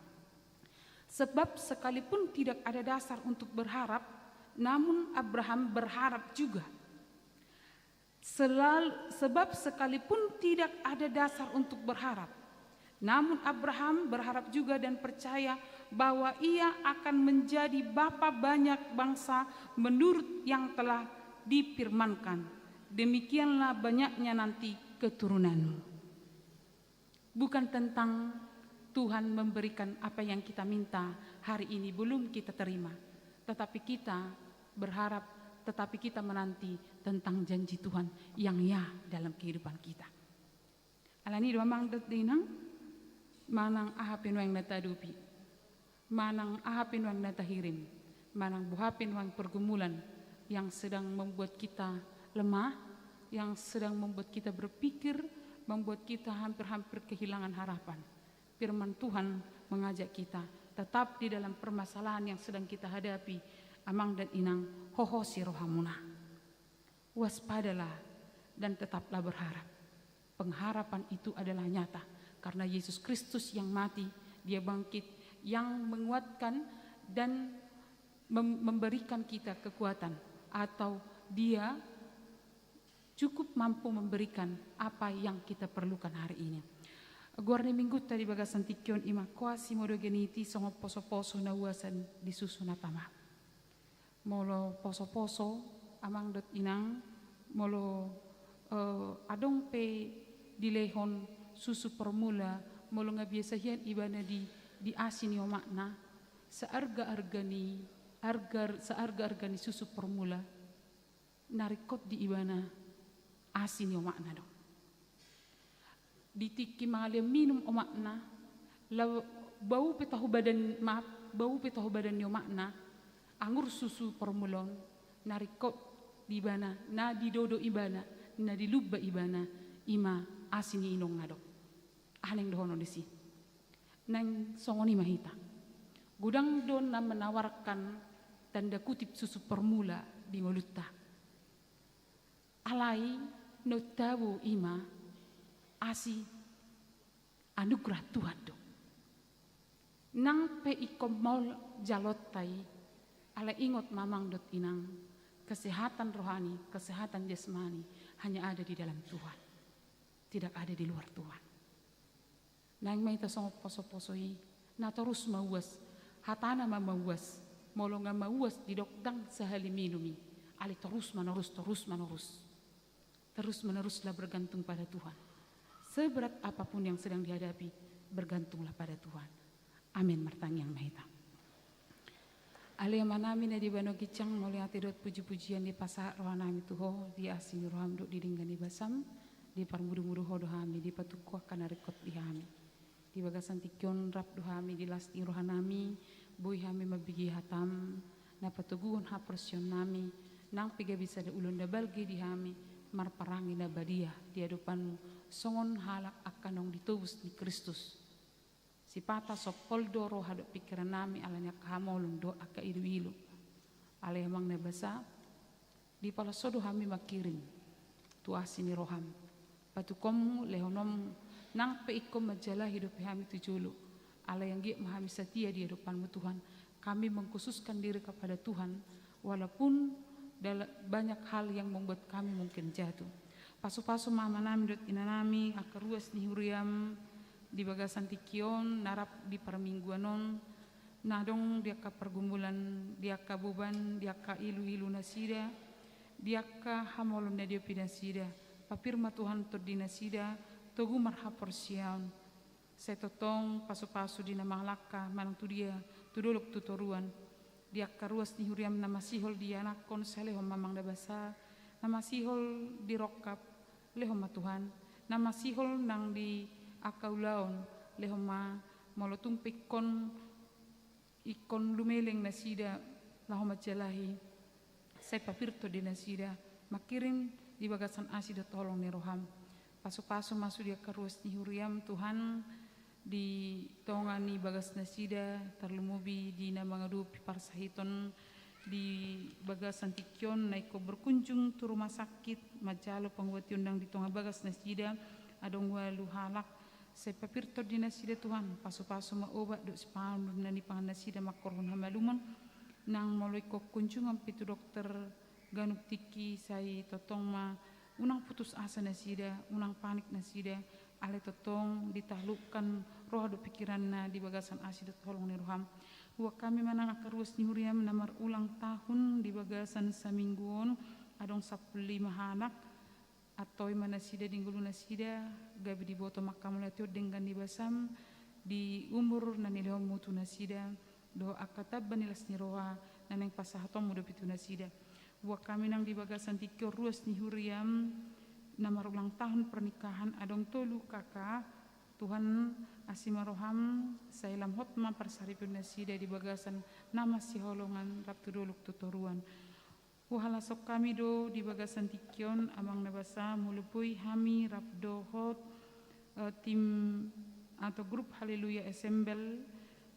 Sebab sekalipun tidak ada dasar untuk berharap, namun Abraham berharap juga. Sebab sekalipun tidak ada dasar untuk berharap, namun Abraham berharap juga dan percaya bahwa ia akan menjadi bapa banyak bangsa menurut yang telah difirmankan. Demikianlah banyaknya nanti keturunanmu. Bukan tentang Tuhan memberikan apa yang kita minta hari ini belum kita terima. Tetapi kita berharap, tetapi kita menanti tentang janji Tuhan yang ya dalam kehidupan kita. Alani dua mang dinang manang ahapin wang natadupi. Manang ahapin wang natahirim, manang buhapin wang pergumulan yang sedang membuat kita lemah, yang sedang membuat kita berpikir, membuat kita hampir-hampir kehilangan harapan. Firman Tuhan mengajak kita tetap di dalam permasalahan yang sedang kita hadapi, amang dan inang hohosi rohamuna. Waspadalah dan tetaplah berharap. Pengharapan itu adalah nyata karena Yesus Kristus yang mati, Dia bangkit, yang menguatkan dan memberikan kita kekuatan, atau Dia cukup mampu memberikan apa yang kita perlukan hari ini. Guarni minggu tadi bagasan tikyon ima kuasi modogeniti songo poso-poso na uasan di susu na tama. Molo poso-poso amang dot inang molo adong pe dilehon susu permula molo nga biasa hian ibana di asin yo makna searga-arga ni susu permula narikot di ibana asin yo makna dong. Ditiki mangalia minum o makna bau petahu badan yo makna anggur susu permulon narikot di ibana na di dodo ibana na di lubba ibana ima asin inong ngadok aneng dohono desi nang songoni mahita Gudang dona menawarkan tanda kutip susu permula di mulutnya. Alai no tabu ima asi anugerah Tuhan do. Nang pe ikomol jalotai ala ingot mamang dot inang kesehatan rohani, kesehatan jasmani hanya ada di dalam Tuhan. Tidak ada di luar Tuhan. Nang may tasong poso-posoi na terus mauwas hatana mauwas molonga mauwas di dokdang sahali minumi ali terus meneruslah bergantung pada Tuhan. Seberat apapun yang sedang dihadapi, bergantunglah pada Tuhan. Amin. Martang yang mahita. Alia manami na di bano gicang moliati dot puji-pujian di pasar rohanami tuho di asini roham dot didinggani basam di parmudu-mudu ho dohami di patukwa kana rekod dihami di bagasan tikyon rap dohami di lasti rohanami boy hami mabigi hatam na patuguhon ha presyon nami nang piga bisa da ulun da balgi dihami marparangi na badia di hadapanmu songon halak akanong ditubus di Kristus. Si pata sopol doro hadap pikiran nami alanya kahamolong do aka ilu-ilu. Ale emang nebasa di pala sodo hami makiring tuasi ni roham. Patukom lehonom nang peikom majalah hidup kami tujulu. Ale yang giat mahami setia di hadapanmu Tuhan. Kami mengkhususkan diri kepada Tuhan walaupun banyak hal yang membuat kami mungkin jatuh. Pasu-pasu mama nami dot inanami akaruas ni huriam di bagasan tikion narap di permingguanon nadong dia ka pergumulan dia ka beban dia ka ilu-ilu nasida dia ka hamolon na dia pinasida papirma Tuhan to dinasida togu marhapor siaon setotong pasu-pasu di namalaka manang tu dia tudolok tutoruan dia ka ruas ni huriam na masihol dia nakon salehom mamang dabasa na masihol di rokap lehom Tuhan na masihol nang di akaulaon lehoma molotung pikon ikon lumeleng nasida lahoma jalahi saya papirto di nasida makirin di bagasan asida tolong ni roham pasu-pasu masuk dia karuas ni huriam Tuhan di tongani bagas nasida terlumubi di nama ngadupi parsahiton di bagasan tikyon naiko berkunjung tu rumah sakit majalo pangwati undang di tonga bagas nasida adong walu halak saya papirto di nasida Tuhan pasu-pasu maobat dok sepaun nani pangan nasida makorhon hamalumon nang moloi ko kunjungan pitu dokter ganuk tiki saya totong ma unang putus asa nasida unang panik nasida ale totong ditahlukkan roh do pikiran na di bagasan asida tolong ni roham wa kami manang akaruas ni huriam namar ulang tahun di bagasan samingguon adong 15 anak atau mana sida dinggulu nasida gabi di boto makam latio dengan di basam di umur nanilehom mutu nasida do akatab banilas ni roha naneng pasahatom mudo pitu nasida wa kami nang di bagasan tikyo ruas ni huriam namar ulang tahun pernikahan adong tolu kakak Tuhan asimaroham sailam hotma parsaripun nasida di bagasan nama si holongan rap tudoluk tutoruan wahalasok kami do di bagasan tikyon amang nabasa mulupui hami rapdohot tim atau grup Haleluya Assemble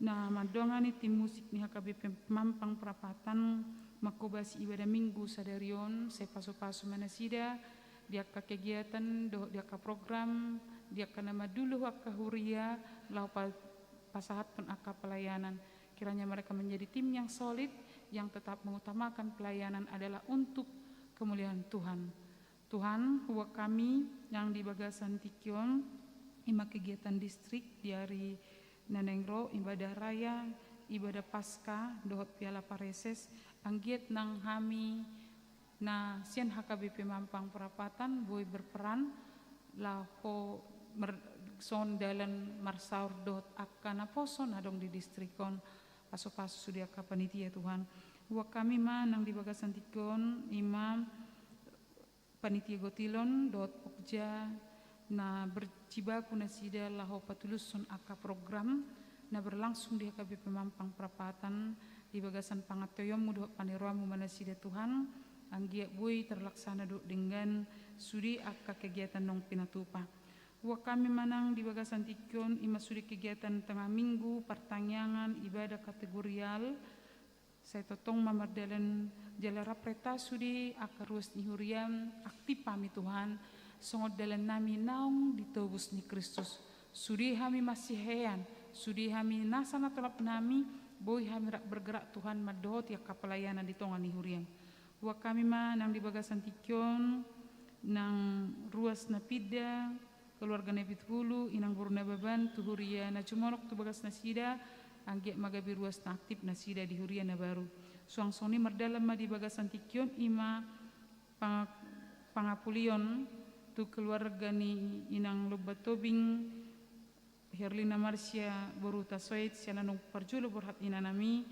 na madongani tim musik ni HKBP Mampang Perapatan makobasi ibadah minggu sadarion saya pasu-pasu manasida dia ka kegiatan do dia ka program dia ka nama dulu ka huria lau pasahat pun aka pelayanan kiranya mereka menjadi tim yang solid yang tetap mengutamakan pelayanan adalah untuk kemuliaan Tuhan. Tuhan, huwa kami yang di bagasan tikyon ima kegiatan distrik di hari Nanengro, ibadah raya, ibadah pasca, dohot piala pareses, anggiat nang hami na sian HKBP Mampang Perapatan boy berperan laho son dalan marsaur dohot akana poson adong di distrikon paso-paso sudia ka panitia Tuhan. Wa kami manang di bagasan tikon imam panitia gotilon dot pokja na bercibaku nasida laho patuluson aka program na berlangsung di HKBP Mampang Perapatan di bagasan pangatoyom mudo paneroamu manasida Tuhan anggia boy terlaksana do dengan sudi aka kegiatan nong pinatupa. Wa kami manang di bagasan tikyon ima sudi kegiatan tengah minggu pertanyaan ibadah kategorial saya totong mamardalan jalara preta sudi akarus ni hurian aktif pami Tuhan songod dalan nami naung ditobus ni Kristus sudi kami masih hean sudi kami nasana tolap nami boy kami rak bergerak Tuhan madohot ya kapelayanan di tongan ni hurian wa kami manang di bagasan tikyon nang ruas napida keluarga Nebit Hulu inang buruna baban tuhuria na cumorok tu bagas nasida angge magabi ruas na aktif nasida di huria na baru suang soni merdalam ma di bagasan tikyon ima pangapulion tu keluarga ni inang lobat tobing Herlina Marsya Boruta Soit siana nung parjulo burhat inanami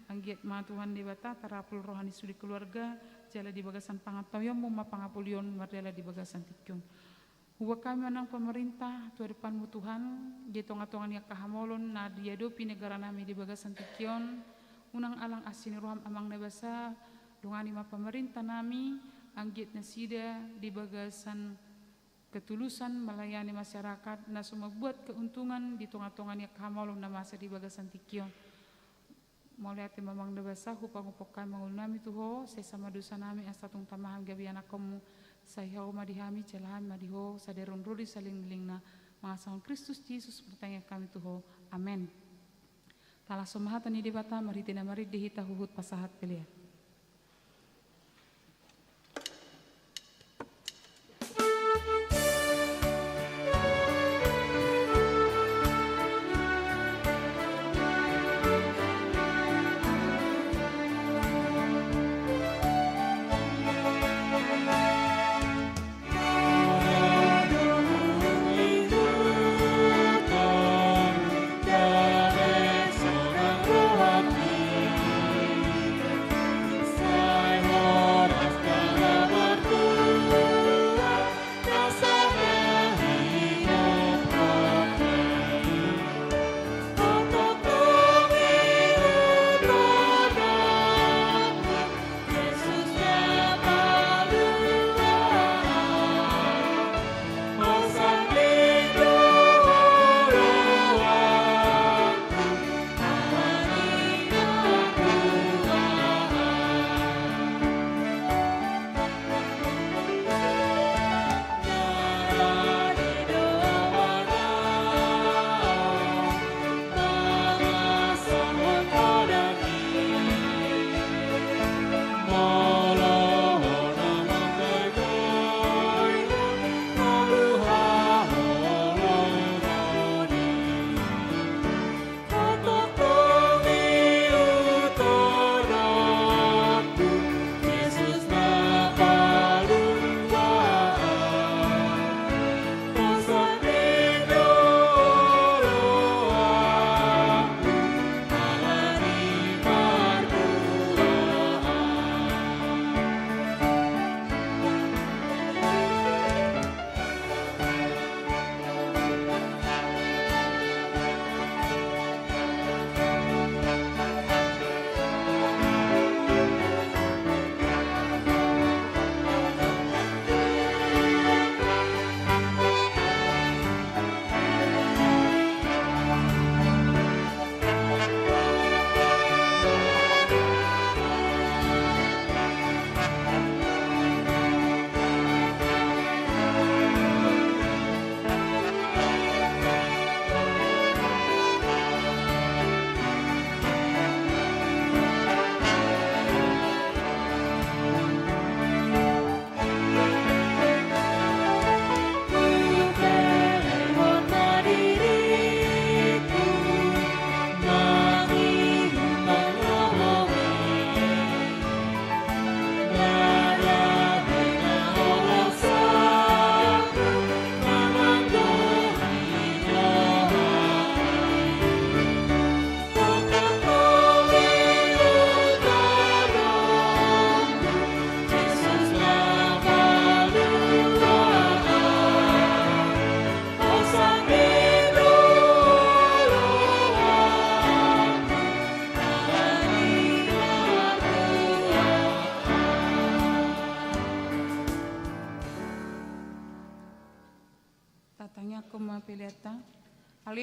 angget ma Tuhan debata tarapul rohani sudi keluarga jala di bagasan pangatoyom ma pangapulion merdala di bagasan tikyon Huwa kami manang pemerintah tu depanmu Tuhan di tonga-tongan yang kahamolon na diadopi negara nami di bagasan tikyon unang alang asini roham amang nebasa dongani ma pemerintah nami anggit nasida di bagasan ketulusan melayani masyarakat na semua buat keuntungan di tonga-tongan yang kahamolon na masa di bagasan tikyon mulai ati mamang nebasa hupang-hupokan mangul nami tuho sesama dosa nami asatung tamaham gabi anak kamu Sayhaw madihami celahan madiho saderon rodi saling lingna mangasang Kristus Yesus bertanya kami tuho amen. Tala somahatan ni debata maritina marid dihita huhut pasahat pelia.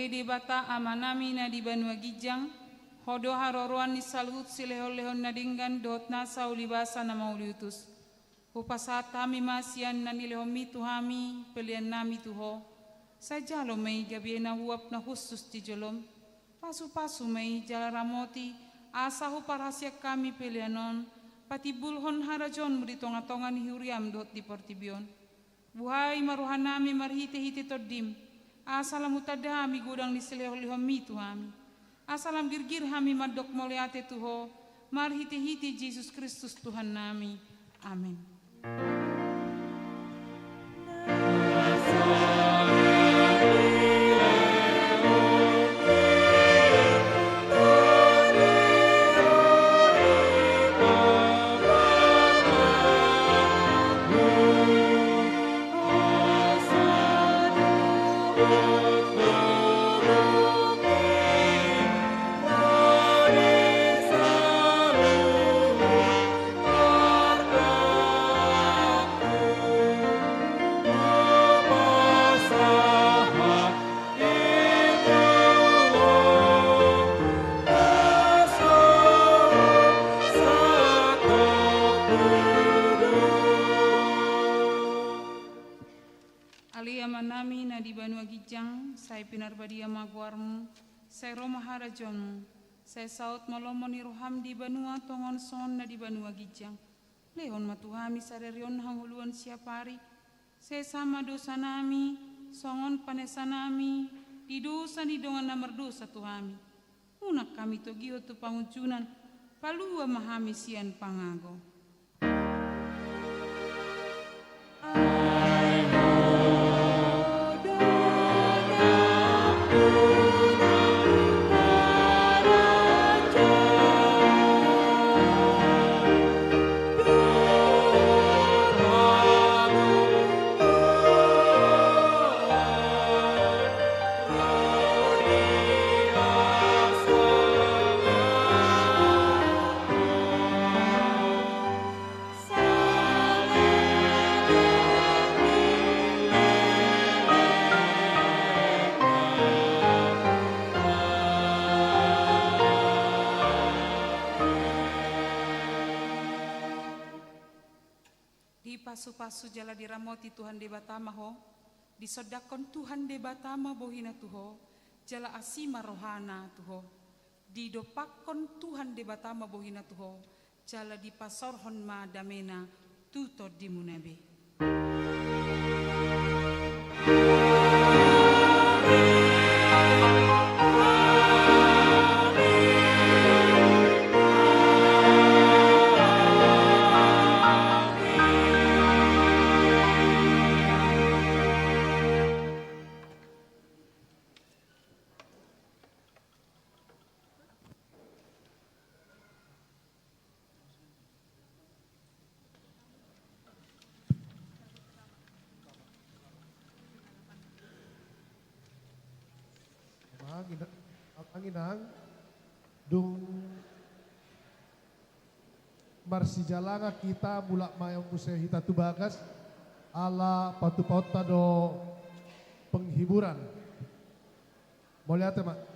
de bata amanami na di banua gijang, hodo haroroan ni salut silehon-lehon na dinggan dot nasa ulibasa na mauliutus. Hupasat kami masian na nilehon mi tuhami, pelian nami tuho. Sa jalo may gabi na huwap na husus ti jolom. Pasu-pasu may jalaramoti, asa ho parasyak kami pelianon, pati bulhon harajon mo di tonga-tonga ni huriam dot di portibion. Buhay maruhan nami marhite-hite todim, asalam utadami gudang ni silehon-lehon mi tuhami. Asalam girgir hami madok moleate tuho, marhite-hite Jesus Kristus Tuhan nami. Amin. Nami na di banua gijang, say pinarbadia maguarmu, say roma harajonmu, say saut malomon ni roham di banua tongon son na di banua gijang. Lehon matuhami sarerion hanguluan siapari, say sama dosa nami, songon panesa nami, di dosa di dongan na merdosa tuhami. Unak kami togio tu panguncunan, palua mahami sian pangago. Pasu-pasu jala diramoti Tuhan de batama ho, disodakon Tuhan de batama bohina tuho, jala asima rohana tuho, didopakon Tuhan de batama bohina tuho, jala dipasorhon ma damena tutor dimunabe. Anginang dung marsijalanga kita mulak mayang museh hita tubagas ala patu-patu do penghiburan. Mau lihat ya, Mak?